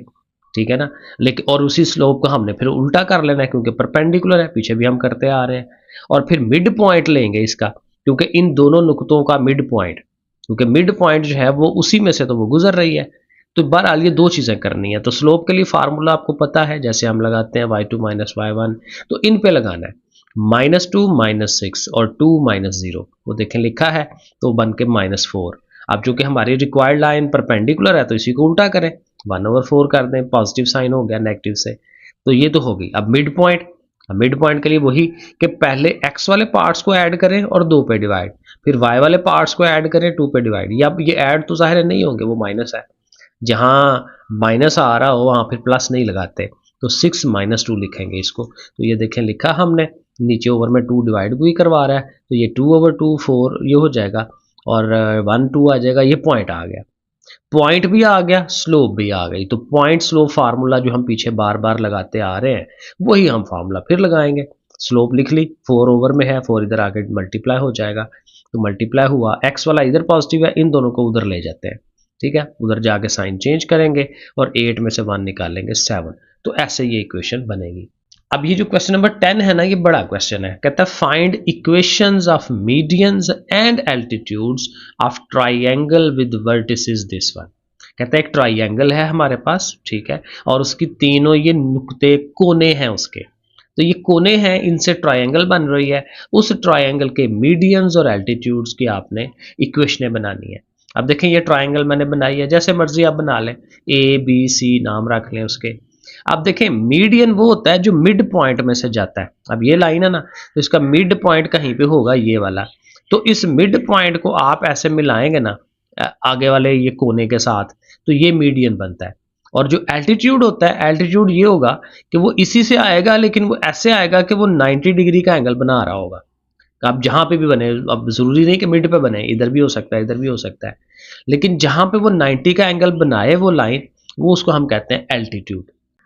ठीक है ना। लेकिन और उसी स्लोप को हमने फिर उल्टा कर लेना है क्योंकि परपेंडिकुलर है, पीछे भी हम करते आ रहे हैं। और फिर मिड पॉइंट लेंगे इसका, क्योंकि इन दोनों नुकतों का मिड पॉइंट, क्योंकि मिड पॉइंट जो है वो उसी में से तो वो गुजर रही है। तो बहरहाल ये 2 चीजें करनी है। तो स्लोप के लिए फार्मूला आपको पता है, जैसे हम लगाते हैं y2 - y1, तो इन पे लगाना है -2 -6 और 2 -0, वो देखें लिखा है तो बन के -4। अब चूंकि हमारी रिक्वायर्ड लाइन परपेंडिकुलर है तो इसी को उल्टा करें, 1/4 कर दें, पॉजिटिव साइन हो गया नेगेटिव से। तो ये तो होगी। अब मिड पॉइंट, मिड पॉइंट के लिए वही कि पहले x वाले पार्ट्स को ऐड करें और 2 पे डिवाइड, फिर y वाले पार्ट्स को ऐड करें 2 पे डिवाइड। या अब ये ऐड तो जाहिर नहीं होंगे, वो माइनस है, जहां माइनस आ रहा हो वहां फिर प्लस नहीं लगाते, तो 6 -2 लिखेंगे इसको। तो ये देखें लिखा हमने, नीचे ओवर में 2 डिवाइड भी करवा रहा है तो ये 2/2 4 ये हो जाएगा, और 1 2 आ जाएगा, ये पॉइंट आ गया, पॉइंट भी आ गया, स्लोप भी आ गई। तो पॉइंट स्लोप फार्मूला जो हम पीछे बार बार लगाते आ रहे हैं वही हम फार्मूला फिर लगाएंगे। स्लोप लिख ली, 4 ओवर में है, 4 इधर आके मल्टीप्लाई हो जाएगा, तो मल्टीप्लाई हुआ, एक्स वाला इधर पॉजिटिव है, इन दोनों को उधर ले जाते हैं, ठीक है, उधर जाके साइन चेंज करेंगे और 8 में से 1 निकालेंगे 7। तो ऐसे ये इक्वेशन बनेगी। अब ये जो क्वेश्चन नंबर 10 है ना, ये बड़ा क्वेश्चन है। कहता है find equations of medians and altitudes of triangle with vertices this one. कहता है एक ट्राइंगल है हमारे पास, ठीक है, और उसकी तीनों ये नुक्ते कोने हैं उसके, तो ये कोने हैं, इनसे ट्राइंगल बन रही है। उस ट्राइंगल के मीडियंस और एल्टीट्यूड्स की आपने इक्वेशनें बनानी है। अब देखें ये ट्राइंगल मैंने बनाई है, जैसे मर्जी आप बना लें, ए बी सी नाम रख लें उसके। अब देखें मीडियन वो होता है जो मिड पॉइंट में से जाता है। अब ये लाइन है ना, तो इसका मिड पॉइंट कहीं पे होगा ये वाला। तो इस मिड पॉइंट को आप ऐसे मिलाएंगे ना आगे वाले ये कोने के साथ, तो ये मीडियन बनता है। और जो एल्टीट्यूड होता है, एल्टीट्यूड ये होगा कि वो इसी से आएगा, लेकिन वो ऐसे आएगा कि वो 90 डिग्री का एंगल बना रहा होगा। आप जहां पे भी बने, अब जरूरी नहीं कि मिड पे बने, इधर भी हो सकता है इधर भी हो सकता है, लेकिन जहां पे वो 90 का एंगल बनाए वो लाइन, वो उसको हम कहते हैं एल्टीट्यूड।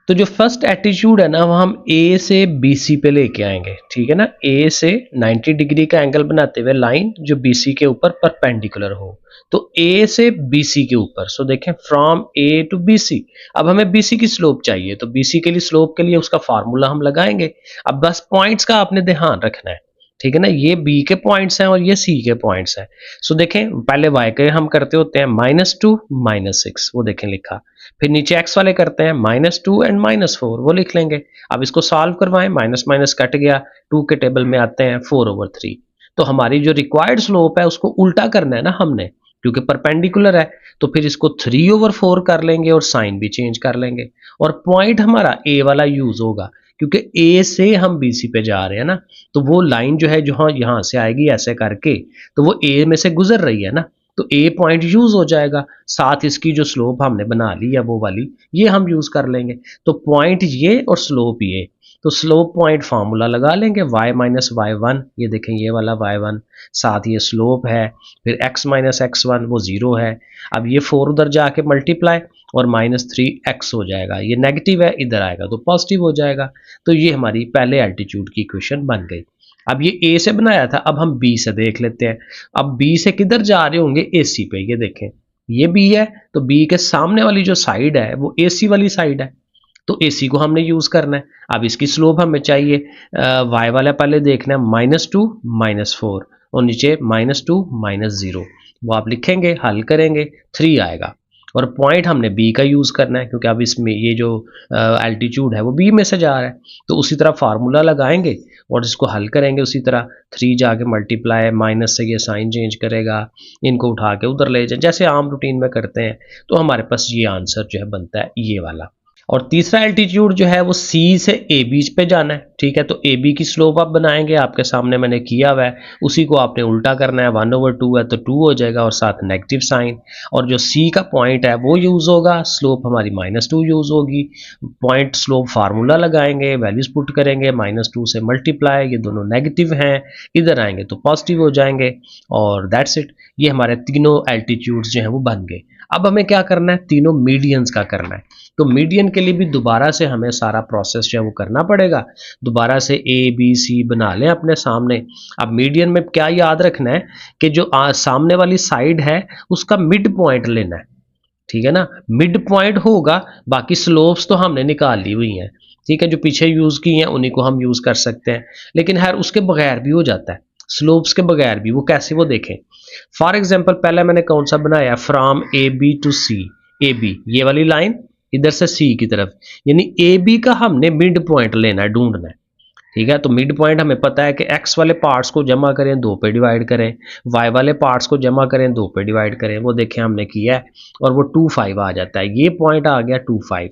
तो जो फर्स्ट एल्टीट्यूड है ना, वो हम ए से बी सी पे लेके आएंगे, ठीक है ना। ए से 90 डिग्री का एंगल बनाते हुए लाइन जो बी सी के ऊपर परपेंडिकुलर हो, तो ए से बी सी के ऊपर। सो देखें from A to B C. अब हमें बी सी की स्लोप चाहिए, तो बी सी के लिए स्लोप के लिए उसका फार्मूला हम लगाएंगे। अब बस पॉइंट्स का आपने ध्यान रखना है, ठीक है ना। ये बी के पॉइंट्स हैं और ये सी के पॉइंट्स हैं। सो देखें पहले वाई के हम करते होते हैं -2 -6, वो देखें लिखा। फिर नीचे एक्स वाले करते हैं -2 एंड -4, वो लिख लेंगे। अब इसको सॉल्व करवाएं, माइनस माइनस कट गया, 2 के टेबल में आते हैं 4/3। तो हमारी जो रिक्वायर्ड स्लोप है उसको उल्टा करना है ना हमने, क्योंकि परपेंडिकुलर है। तो फिर इसको 3/4 कर लेंगे और साइन भी चेंज कर लेंगे, और पॉइंट हमारा ए वाला यूज होगा, क्योंकि ए से हम बी सी पे जा रहे हैं ना। तो वो लाइन जो है जो यहाँ से आएगी ऐसे करके, तो वो ए में से गुजर रही है ना, तो ए पॉइंट यूज हो जाएगा। साथ इसकी जो स्लोप हमने बना ली है वो वाली, ये हम यूज कर लेंगे। तो पॉइंट ये और स्लोप ये, तो स्लोप पॉइंट फार्मूला लगा लेंगे, y माइनस वाई वन, ये देखें ये वाला y1, साथ ये स्लोप है। फिर x माइनस x1 वो 0 है। अब ये 4 उधर जाके मल्टीप्लाई और -3x हो जाएगा, ये नेगेटिव है, इधर आएगा तो पॉजिटिव हो जाएगा। तो ये हमारी पहले एल्टीट्यूड की इक्वेशन बन गई। अब ये ए से बनाया था, अब हम बी से देख लेते हैं। अब बी से किधर जा रहे होंगे, ए सी पे। ये देखें ये बी है, तो बी के सामने वाली जो साइड है वो ए सी वाली साइड है, तो ए सी को हमने यूज करना है। अब इसकी स्लोप हमें चाहिए, वाई वाला पहले देखना है, -2 -4 और नीचे -2 -0, वो आप लिखेंगे, हल करेंगे, 3 आएगा। और पॉइंट हमने बी का यूज करना है, क्योंकि अब इसमें ये जो एल्टीट्यूड है वो बी में से जा रहा है। तो उसी तरह फार्मूला लगाएंगे और इसको हल करेंगे उसी तरह। 3 जाके मल्टीप्लाई, माइनस से ये साइन चेंज करेगा, इनको उठा के उधर ले जाए जैसे आम रूटीन में करते हैं। तो हमारे पास ये आंसर जो है बनता है ये वाला। और तीसरा एल्टीट्यूड जो है वो सी से ए बीच पे जाना है, ठीक है। तो ए बी की स्लोप आप बनाएंगे, आपके सामने मैंने किया हुआ है, उसी को आपने उल्टा करना है। 1/2 है तो 2 हो जाएगा और साथ नेगेटिव साइन। और जो सी का पॉइंट है वो यूज होगा, स्लोप हमारी -2 यूज होगी। पॉइंट स्लोप फार्मूला लगाएंगे, वैल्यूज पुट करेंगे, -2 से मल्टीप्लाई, ये दोनों नेगेटिव हैं, इधर आएंगे तो पॉजिटिव हो जाएंगे, और दैट्स इट। ये हमारे तीनों एल्टीट्यूड्स जो हैं वो बन गए। अब हमें क्या करना है, तीनों मीडियंस का करना है। तो मीडियन के लिए भी दोबारा से हमें सारा प्रोसेस जो है वो करना पड़ेगा। दोबारा से ए बी सी बना लें अपने सामने। अब मीडियन में क्या याद रखना है कि जो सामने वाली साइड है उसका मिड पॉइंट लेना है, ठीक है ना। मिड पॉइंट होगा, बाकी स्लोप्स तो हमने निकाल ली हुई हैं, ठीक है, जो पीछे यूज की हैं उन्हीं को हम यूज कर सकते हैं। लेकिन हर उसके बगैर भी हो जाता है, स्लोप्स के बगैर भी। वो कैसे, वो देखें। फॉर एग्जाम्पल पहले मैंने कौन सा बनाया, from A B to C. A B ये वाली लाइन इधर से सी की तरफ, यानी ए बी का हमने मिड पॉइंट लेना है, ढूंढना है, ठीक है। तो मिड पॉइंट हमें पता है कि एक्स वाले पार्ट्स को जमा करें, 2 पे डिवाइड करें, वाई वाले पार्ट्स को जमा करें, 2 पे डिवाइड करें, वो देखें हमने किया है, और वो 2 5 आ जाता है। ये पॉइंट आ गया 2 5।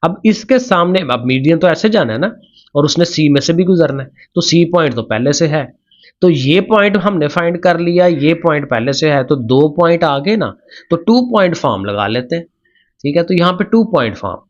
अब इसके सामने, अब मीडियन तो ऐसे जाना है ना, और उसने सी में से भी गुजरना है, तो सी पॉइंट तो पहले से है, तो ये पॉइंट हमने फाइंड कर लिया, ये पॉइंट पहले से है, तो 2 पॉइंट आ गए ना, तो 2 पॉइंट फॉर्म लगा लेते हैं, ठीक है। तो यहाँ पे 2 पॉइंट फॉर्म,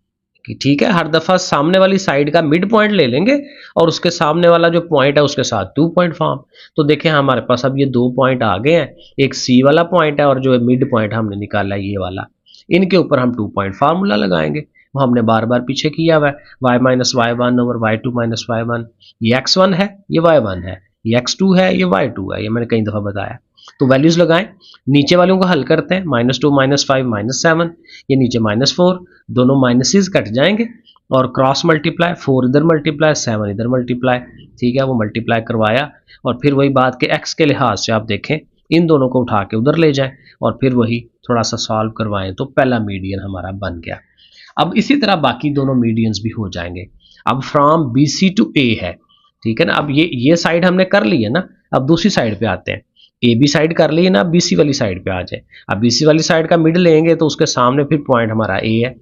ठीक है। हर दफा सामने वाली साइड का मिड पॉइंट ले लेंगे और उसके सामने वाला जो पॉइंट है उसके साथ 2 पॉइंट फॉर्म। तो देखें हमारे पास अब ये 2 पॉइंट आ गए हैं, एक सी वाला पॉइंट है और जो मिड पॉइंट हमने निकाला है ये वाला, इनके ऊपर हम 2 पॉइंट फार्मूला लगाएंगे। वो हमने बार बार पीछे किया हुआ है, y minus Y one over y2 minus Y one. ये x1 है, ये y1 है, ये x2 है, ये y2 है, ये मैंने कई दफा बताया। तो वैल्यूज लगाएं, नीचे वालों को हल करते हैं, -2 -5 -7, ये नीचे -4, दोनों माइनसेस कट जाएंगे और क्रॉस मल्टीप्लाई, 4 इधर मल्टीप्लाई, 7 इधर मल्टीप्लाई, ठीक है। वो मल्टीप्लाई करवाया और फिर वही बात के x के लिहाज से आप देखें, इन दोनों को उठा के उधर ले जाएं और फिर वही थोड़ा सा सॉल्व करवाएं, तो पहला मीडियन हमारा बन गया। अब इसी तरह बाकी दोनों मीडियंस भी हो जाएंगे। अब फ्रॉम बी सी टू ए है, ठीक है ना। अब ये साइड हमने कर ली है ना, अब दूसरी साइड पे आते हैं। ए बी साइड कर ली है ना, बीसी वाली साइड पे आ जाए। अब बीसी वाली साइड का मिड लेंगे तो उसके सामने फिर पॉइंट हमारा ए है,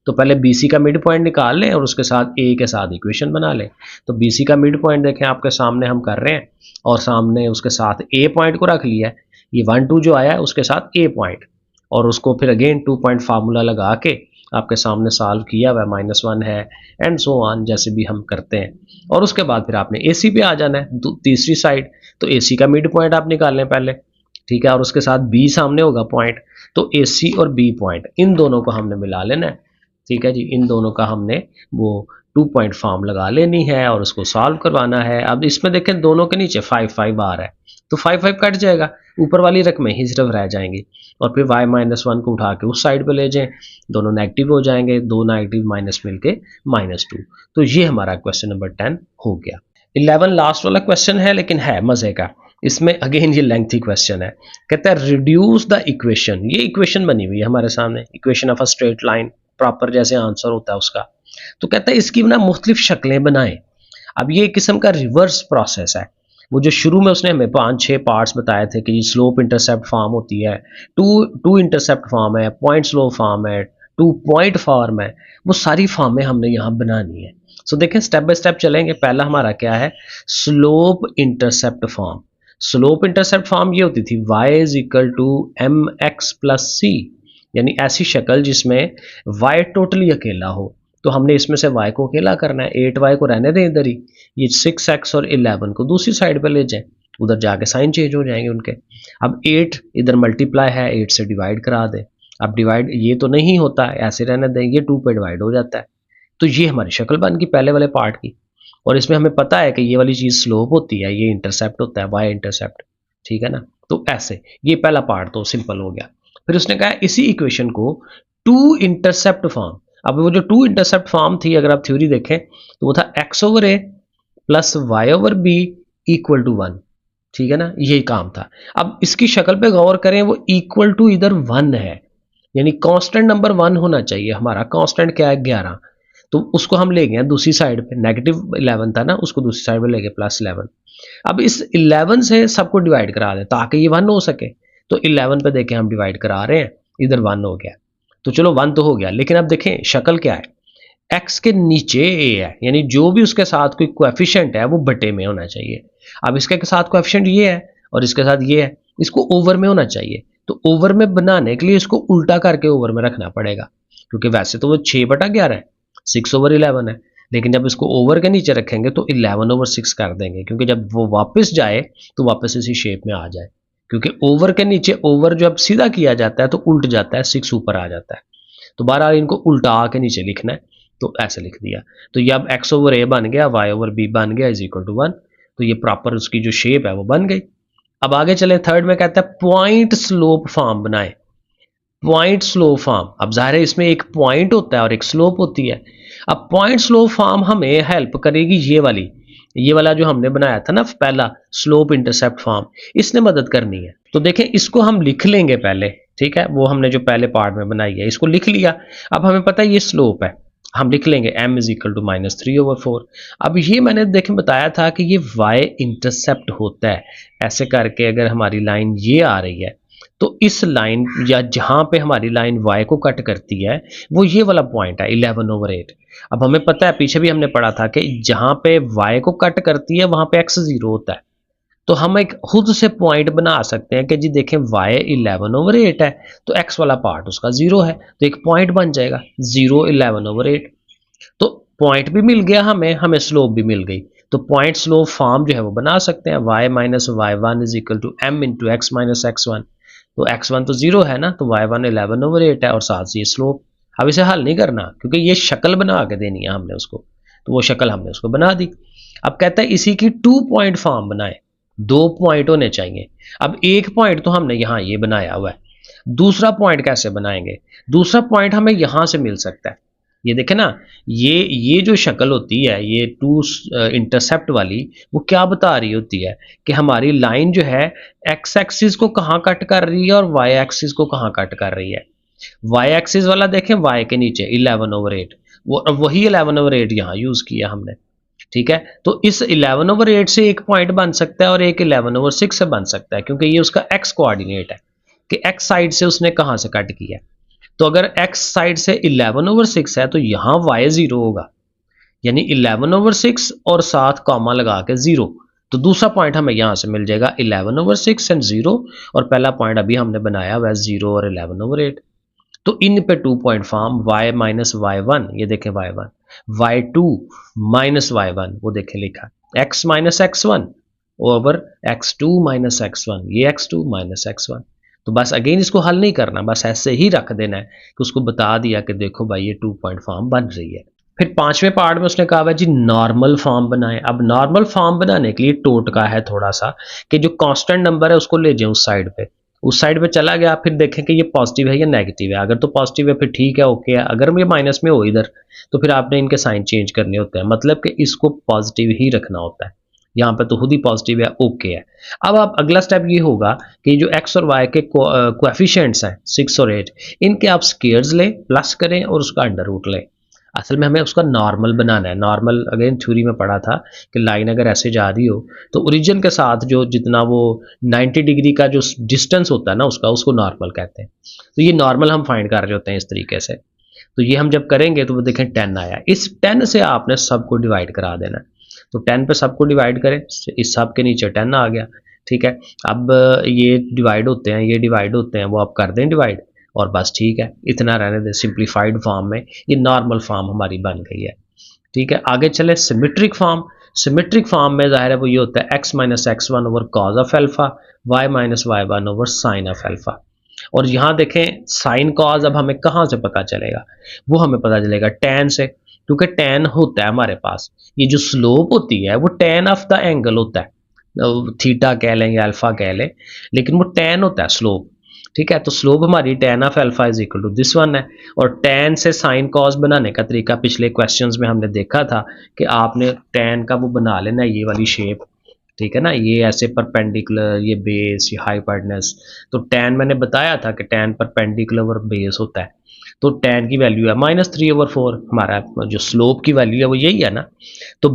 तो पहले BC का मिड पॉइंट निकाल लें और उसके साथ A के साथ इक्वेशन बना लें। तो BC का मिड पॉइंट देखें आपके सामने हम कर रहे हैं और सामने उसके साथ A पॉइंट को रख लिया है। ये 1 2 जो आया है उसके साथ A पॉइंट और उसको फिर अगेन 2 पॉइंट फार्मूला लगा के आपके सामने सॉल्व किया हुआ है, -1 है एंड सो ऑन, जैसे भी हम करते हैं। और उसके बाद फिर आपने AC पे आ जाना है तीसरी साइड। तो AC का मिड पॉइंट आप निकाल लें पहले, ठीक है, और उसके साथ B सामने होगा पॉइंट। तो AC और B पॉइंट इन दोनों को हमने मिला लेना है, ठीक है जी। इन दोनों का हमने वो 2 पॉइंट फॉर्म लगा लेनी है और उसको सॉल्व करवाना है। अब इसमें देखें दोनों के नीचे 5 5 आ रहा है, तो 5 5 कट जाएगा, ऊपर वाली रकमें ही सिर्फ रह जाएंगी। और फिर y-1 को उठा के उस साइड पे ले जाएं, दोनों नेगेटिव हो जाएंगे, दो नेगेटिव माइनस मिलके -2। तो ये हमारा क्वेश्चन नंबर 10 हो गया। 11 लास्ट वाला क्वेश्चन है, लेकिन है मजे का। इसमें अगेन ये लेंथी क्वेश्चन है। कहता है रिड्यूस द इक्वेशन। ये इक्वेशन बनी हुई है हमारे सामने, equation of a straight line, proper जैसे आंसर होता है उसका। तो कहता है इसकी ना मुख्तलिफ शक्लें बनाएं। अब ये एक किस्म का रिवर्स प्रोसेस है। वो जो शुरू में उसने हमें 5-6 पार्ट्स बताए थे कि स्लोप इंटरसेप्ट फॉर्म होती है, टू इंटरसेप्ट फॉर्म है, पॉइंट स्लोप फॉर्म है, 2 पॉइंट फॉर्म है, वो सारी फॉर्में हमने यहाँ बनानी है। सो देखें स्टेप बाय स्टेप चलेंगे। पहला हमारा क्या है, slope intercept form. Slope intercept form ये होती थी y is equal to mx plus c, यानी ऐसी शक्ल जिसमें y टोटली अकेला हो। तो हमने इसमें से y को अकेला करना है, 8y को रहने दें इधर ही, ये 6x और 11 को दूसरी साइड पे ले जाएं, उधर जाके साइन चेंज हो जाएंगे उनके। अब 8 इधर मल्टीप्लाई है, 8 से डिवाइड करा दें। अब डिवाइड ये तो नहीं होता, ऐसे रहने दें, ये 2 पे डिवाइड हो जाता है। तो ये हमारी शक्ल बन गई पहले वाले पार्ट की। और इसमें हमें पता है कि ये वाली चीज़ स्लोप होती है, ये इंटरसेप्ट होता है, वाई इंटरसेप्ट, ठीक है ना। तो ऐसे ये पहला पार्ट तो सिंपल हो गया। फिर उसने कहा इसी इक्वेशन को 2 इंटरसेप्ट फॉर्म। अब वो जो 2 इंटरसेप्ट फॉर्म थी, अगर आप थ्योरी देखें तो वो था x/a plus y/b equal to 1, ठीक है ना, यही काम था। अब इसकी शक्ल पे गौर करें, वो इक्वल टू इधर 1 है, यानी कांस्टेंट नंबर 1 होना चाहिए। हमारा कांस्टेंट क्या है, 11। तो उसको हम ले गए दूसरी साइड पे, -11 था ना, उसको दूसरी साइड पे ले गए +11। अब इस 11 से सबको डिवाइड करा दें ताकि ये 1 हो सके। तो 11 पे देखें हम डिवाइड करा रहे हैं, इधर 1 हो गया। तो चलो 1 तो हो गया, लेकिन अब देखें शक्ल क्या है, x के नीचे a है, यानी जो भी उसके साथ कोई कोएफिशिएंट है वो बटे में होना चाहिए। अब इसके साथ कोएफिशिएंट ये है और इसके साथ ये है, इसको ओवर में होना चाहिए। तो ओवर में बनाने के लिए इसको उल्टा करके ओवर में रखना पड़ेगा, क्योंकि वैसे तो वो 6/11 है, 6/11 है, लेकिन जब इसको ओवर के नीचे रखेंगे तो 11/6 कर देंगे, क्योंकि जब वो वापस जाए तो वापस इसी शेप में आ जाए। क्योंकि ओवर के नीचे ओवर जब सीधा किया जाता है तो उल्ट जाता है, 6 ऊपर आ जाता है। तो बहरहाल इनको उल्टा के नीचे लिखना है, तो ऐसे लिख दिया। तो ये अब x/a बन गया, y/b बन गया इज इक्वल टू 1। तो ये प्रॉपर उसकी जो शेप है वो बन गई। अब आगे चले, थर्ड में कहता है पॉइंट स्लोप फॉर्म बनाए। पॉइंट स्लोप फॉर्म, अब जाहिर है इसमें एक पॉइंट होता है और एक स्लोप होती है। अब पॉइंट स्लोप फॉर्म हमें हेल्प करेगी ये वाली, ये वाला जो हमने बनाया था ना पहला स्लोप इंटरसेप्ट फॉर्म, इसने मदद करनी है। तो देखें इसको हम लिख लेंगे पहले, ठीक है, वो हमने जो पहले पार्ट में बनाई है इसको लिख लिया। अब हमें पता है ये स्लोप है, हम लिख लेंगे m इज इक्वल टू -3/4। अब ये मैंने देखें बताया था कि ये y इंटरसेप्ट होता है। ऐसे करके अगर हमारी लाइन ये आ रही है तो इस लाइन या जहां पे हमारी लाइन y को कट करती है वो ये वाला पॉइंट है 11/8। अब हमें पता है, पीछे भी हमने पढ़ा था कि जहां पे y को कट करती है वहां पे x 0 होता है। तो हम एक खुद से पॉइंट बना सकते हैं कि जी देखें y 11/8 है तो x वाला पार्ट उसका 0 है, तो एक पॉइंट बन जाएगा 0 11/8। तो पॉइंट भी मिल गया हमें, हमें स्लोप भी मिल गई। तो पॉइंट स्लोप फॉर्म जो है वो बना सकते हैं, y minus y1 is equal to m into x minus x1। तो x1 तो 0 है ना, तो y1 11/8 है और साथ से ये स्लोप। अब इसे हल नहीं करना क्योंकि ये शक्ल बना के देनी है हमने उसको, तो वो शक्ल हमने उसको बना दी। अब कहता है इसी की 2 पॉइंट फॉर्म बनाए, 2 पॉइंट होने चाहिए। अब एक पॉइंट तो हमने यहाँ ये बनाया हुआ है, दूसरा पॉइंट कैसे बनाएंगे? दूसरा पॉइंट हमें यहाँ से मिल सकता है, ये देखें ना, ये जो शक्ल होती है ये 2 इंटरसेप्ट वाली, वो क्या बता रही होती है कि हमारी लाइन जो है एक्स एक्सिस को कहाँ कट कर रही है और वाई एक्सिस को कहाँ कट कर रही है। वाई एक्सिस वाला देखें y के नीचे 11/8, वो वही 11/8 यहाँ यूज किया हमने, ठीक है। तो इस 11/8 से एक पॉइंट बन सकता है और एक 11/6 से बन सकता है, क्योंकि ये उसका x कोऑर्डिनेट है कि x साइड से उसने कहाँ से कट किया। तो अगर x साइड से 11/6 है तो यहाँ y 0 होगा, यानी 11/6 और साथ कॉमा लगा के 0। तो दूसरा पॉइंट हमें यहाँ से मिल जाएगा 11/6 एंड 0, और पहला पॉइंट अभी हमने बनाया हुआ है 0 और 11/8। तो इन पे 2 point form y minus y1, ये देखें y1, y2 माइनस y1, वो देखें लिखा x minus x1 over x2 minus x1, ये x2 माइनस x1। तो बस अगेन इसको हल नहीं करना, बस ऐसे ही रख देना है कि उसको बता दिया कि देखो भाई ये 2 पॉइंट फॉर्म बन रही है। फिर पांचवें पार्ट में उसने कहा हुआ जी नॉर्मल फॉर्म बनाएं। अब नॉर्मल फॉर्म बनाने के लिए टोटका है थोड़ा सा कि जो कांस्टेंट नंबर है उसको ले जाए उस साइड पे चला गया, फिर देखें कि ये पॉजिटिव है या नेगेटिव है। अगर तो पॉजिटिव है फिर ठीक है, ओके है। अगर ये माइनस में हो इधर तो फिर आपने इनके साइन चेंज करने होते हैं, मतलब कि इसको पॉजिटिव ही रखना होता है। यहाँ पे तो खुद ही पॉजिटिव है, ओके है। अब आप अगला स्टेप ये होगा कि जो एक्स और वाई के कोएफिशिएंट्स हैं 6 और 8, इनके आप स्क्वायर्स लें, प्लस करें और उसका अंडर रूट लें। असल में हमें उसका नॉर्मल बनाना है। नॉर्मल अगेन थ्योरी में पढ़ा था कि लाइन अगर ऐसे जा रही हो तो ओरिजिन के साथ जो जितना वो 90 डिग्री का जो डिस्टेंस होता है ना उसको नॉर्मल कहते हैं। तो ये नॉर्मल हम फाइंड कर रहे होते हैं इस तरीके से। तो ये हम जब करेंगे तो वो देखें 10 आया, इस 10 से आपने सबको डिवाइड करा देना है। तो 10 पे सबको डिवाइड करें, इस सब के नीचे 10 आ गया, ठीक है। अब ये डिवाइड होते हैं, ये डिवाइड होते हैं, वो आप कर दें डिवाइड और बस ठीक है, इतना रहने दें। सिंप्लीफाइड फॉर्म में ये नॉर्मल फॉर्म हमारी बन गई है, ठीक है। आगे चले सिमेट्रिक फॉर्म। सिमेट्रिक फॉर्म में जाहिर है वो ये होता है x minus x1 over cos of alpha, y minus y1 over sine of alpha. और यहाँ देखें साइन कॉज अब हमें कहाँ से पता चलेगा, वो हमें पता चलेगा tan से, क्योंकि tan होता है हमारे पास, ये जो स्लोप होती है वो tan ऑफ द एंगल होता है, थीटा कह लें या अल्फा कह लें, लेकिन वो tan होता है स्लोप, ठीक है। तो स्लोप हमारी tan of alpha is equal to this one है। और tan से साइन कॉस बनाने का तरीका पिछले क्वेश्चंस में हमने देखा था कि आपने tan का वो बना लेना ये वाली शेप, ठीक है ना, ये ऐसे परपेंडिकुलर, ये बेस, ये हाइपोटेनस। तो tan मैंने बताया था कि tan परपेंडिकुलर और बेस होता है। तो tan की वैल्यू है -3/4, हमारा जो स्लोप की वैल्यू है वो यही है ना। तो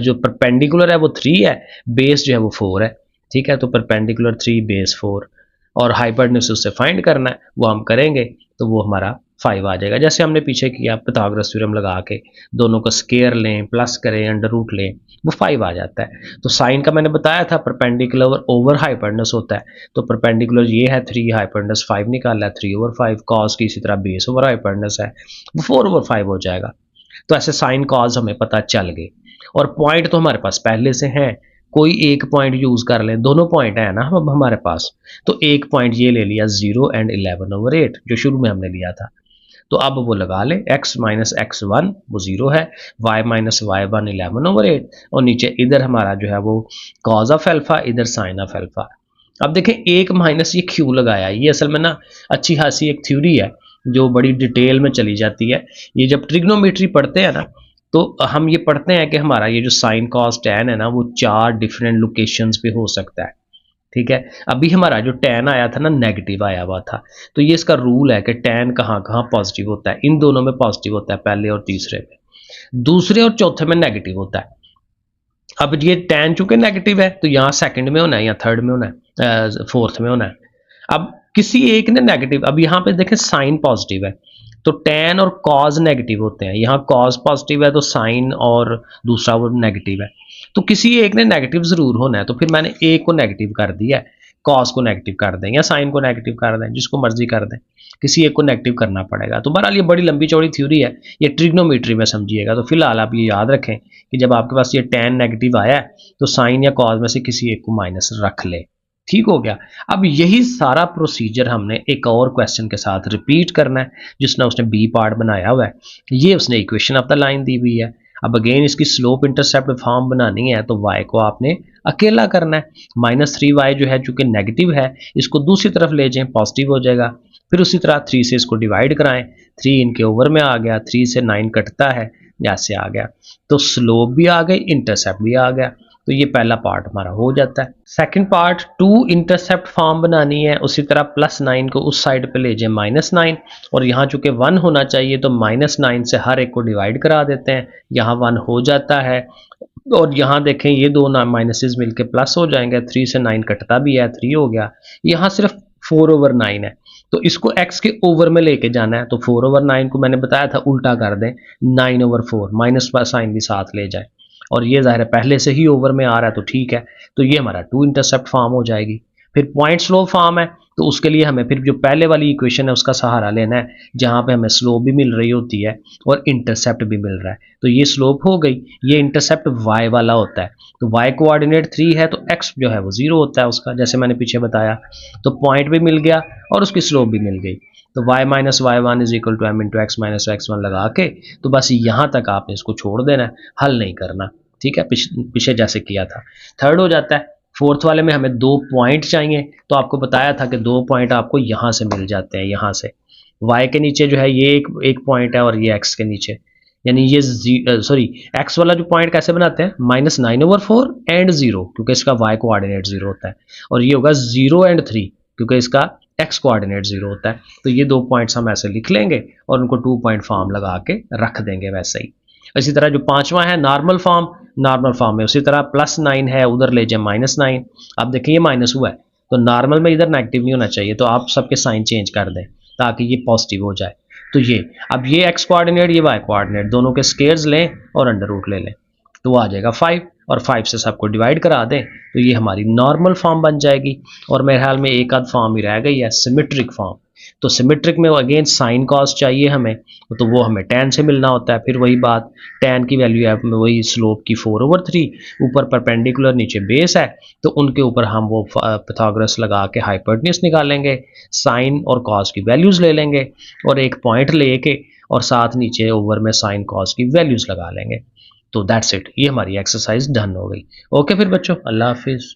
जो परपेंडिकुलर है वो 3 है, बेस जो है वो 4 है, ठीक है। तो परपेंडिकुलर 3 बेस 4, और हाइपोटेनस उससे फाइंड करना है, वो हम करेंगे तो वो हमारा 5 आ जाएगा, जैसे हमने पीछे किया पाइथागोरस थ्योरम लगा के दोनों को स्क्वायर लें, प्लस करें, अंडर रूट लें, वो 5 आ जाता है। तो साइन का मैंने बताया था परपेंडिकुलर ओवर हाइपोटेनस होता है। तो परपेंडिकुलर ये है 3, हाइपोटेनस 5 निकाला है, 3/5। कॉस की इसी तरह बेस ओवर हाइपोटेनस है, वो 4/5 हो जाएगा। तो ऐसे साइन कॉज हमें पता चल गए, और पॉइंट तो हमारे पास पहले से हैं, कोई एक पॉइंट यूज कर लें, दोनों पॉइंट है ना अब हमारे पास। तो एक पॉइंट ये ले लिया 0 एंड 11/8 जो शुरू में हमने लिया था। तो अब वो लगा ले, x माइनस x1 वो 0 है, y माइनस y1 11/8, और नीचे इधर हमारा जो है वो कॉज ऑफ एल्फा, इधर साइन ऑफ एल्फा। अब देखें एक माइनस ये क्यों लगाया, ये असल में ना अच्छी खासी एक थ्योरी है जो बड़ी डिटेल में चली जाती है। ये जब ट्रिग्नोमेट्री पढ़ते हैं ना तो हम ये पढ़ते हैं कि हमारा ये जो साइन कॉस टैन है ना वो 4 डिफरेंट लोकेशंस पे हो सकता है, ठीक है। अभी हमारा जो टैन आया था ना नेगेटिव आया हुआ था, तो ये इसका रूल है कि टैन कहाँ कहाँ पॉजिटिव होता है, इन दोनों में पॉजिटिव होता है, पहले और तीसरे में, दूसरे और चौथे में नेगेटिव होता है। अब ये टैन चूंकि नेगेटिव है तो यहाँ सेकंड में होना है या थर्ड में होना है, फोर्थ में होना है। अब किसी एक ने नेगेटिव, अब यहाँ पे देखें साइन पॉजिटिव है तो टैन और कॉज नेगेटिव होते हैं, यहाँ कॉज पॉजिटिव है तो साइन और दूसरा वो नेगेटिव है। तो किसी एक ने नेगेटिव जरूर होना है, तो फिर मैंने एक को नेगेटिव कर दिया है, कॉज को नेगेटिव कर दें या साइन को नेगेटिव कर दें, जिसको मर्जी कर दें, किसी एक को नेगेटिव करना पड़ेगा। तो बहरहाल ये बड़ी लंबी चौड़ी थ्योरी है, ये ट्रिग्नोमेट्री में समझिएगा। तो फिलहाल आप ये याद रखें कि जब आपके पास ये टैन नेगेटिव आया है तो साइन या कॉज में से किसी एक को माइनस रख ले, ठीक हो गया। अब यही सारा प्रोसीजर हमने एक और क्वेश्चन के साथ रिपीट करना है जिसने उसने बी पार्ट बनाया हुआ है, ये उसने इक्वेशन ऑफ द लाइन दी हुई है। अब अगेन इसकी स्लोप इंटरसेप्ट फॉर्म बनानी है तो y को आपने अकेला करना है, -3y जो है चूंकि नेगेटिव है इसको दूसरी तरफ ले जाएं, पॉजिटिव हो जाएगा। फिर उसी तरह 3 से इसको डिवाइड कराएं, 3 इनके ओवर में आ गया, 3 से 9 कटता है, ऐसे आ गया। तो स्लोप भी आ गई, इंटरसेप्ट भी आ गया। तो ये पहला पार्ट हमारा हो जाता है। सेकंड पार्ट 2 इंटरसेप्ट फॉर्म बनानी है, उसी तरह +9 को उस साइड पे ले जाए -9, और यहाँ चूंकि 1 होना चाहिए तो -9 से हर एक को डिवाइड करा देते हैं, यहाँ 1 हो जाता है। और यहाँ देखें ये दो ना माइनसेस मिलके प्लस हो जाएंगे, 3 से 9 कटता भी है, 3 हो गया। यहाँ सिर्फ 4/9 है, तो इसको x के ओवर में लेके जाना है, तो 4/9 को मैंने बताया था उल्टा कर दें, 9/4 माइनस का साइन भी साथ ले जाए, और ये ज़ाहिर है पहले से ही ओवर में आ रहा है तो ठीक है, तो ये हमारा 2 इंटरसेप्ट फॉर्म हो जाएगी। फिर पॉइंट स्लोप फॉर्म है, तो उसके लिए हमें फिर जो पहले वाली इक्वेशन है उसका सहारा लेना है, जहाँ पे हमें स्लोप भी मिल रही होती है और इंटरसेप्ट भी मिल रहा है। तो ये स्लोप हो गई, ये इंटरसेप्ट y वाला होता है, तो y कोऑर्डिनेट 3 है, तो x जो है वो 0 होता है उसका, जैसे मैंने पीछे बताया। तो पॉइंट भी मिल गया और उसकी स्लोप भी मिल गई। तो y minus Y one is equal to M into x minus x one लगा के, तो बस यहाँ तक आपने इसको छोड़ देना है, हल नहीं करना, ठीक है, पीछे जैसे किया था। थर्ड हो जाता है। फोर्थ वाले में हमें 2 पॉइंट चाहिए, तो आपको बताया था कि 2 पॉइंट आपको यहाँ से मिल जाते हैं, यहाँ से y के नीचे जो है ये एक पॉइंट है, और ये x के नीचे, यानी ये सॉरी x वाला जो पॉइंट कैसे बनाते हैं, -9/4 एंड 0, क्योंकि इसका y कोऑर्डिनेट 0 होता है, और ये होगा 0 एंड 3, क्योंकि इसका x कोऑर्डिनेट 0 होता है। तो ये 2 पॉइंट्स हम ऐसे लिख लेंगे और उनको 2 पॉइंट फॉर्म लगा के रख देंगे वैसे ही। इसी तरह जो पांचवा है नॉर्मल फॉर्म, नॉर्मल फॉर्म में उसी तरह +9 है, उधर ले जाए -9। अब देखिए ये माइनस हुआ है, तो नॉर्मल में इधर नेगेटिव नहीं होना चाहिए, तो आप सबके साइन चेंज कर दें ताकि ये पॉजिटिव हो जाए। तो ये अब ये x कोऑर्डिनेट, ये y कोऑर्डिनेट, दोनों के स्केयर्स लें और अंडर रूट ले लें, तो वो आ जाएगा 5, और 5 से सबको डिवाइड करा दें, तो ये हमारी नॉर्मल फॉर्म बन जाएगी। और मेरे ख्याल में एक आध फॉर्म ही रह गई है, सिमेट्रिक फॉर्म। तो सिमेट्रिक में अगेन साइन कॉस चाहिए हमें, तो वो हमें tan से मिलना होता है। फिर वही बात, tan की वैल्यू है वही स्लोप की 4/3, ऊपर परपेंडिकुलर नीचे बेस है, तो उनके ऊपर हम वो पाइथागोरस लगा के हाइपोटेन्यूज निकालेंगे, साइन और कॉस की वैल्यूज ले लेंगे, और एक पॉइंट लेके और साथ नीचे ओवर में साइन कॉस की वैल्यूज लगा लेंगे। तो दैट्स इट, ये हमारी एक्सरसाइज डन हो गई। ओके फिर बच्चों, अल्लाह हाफिज़।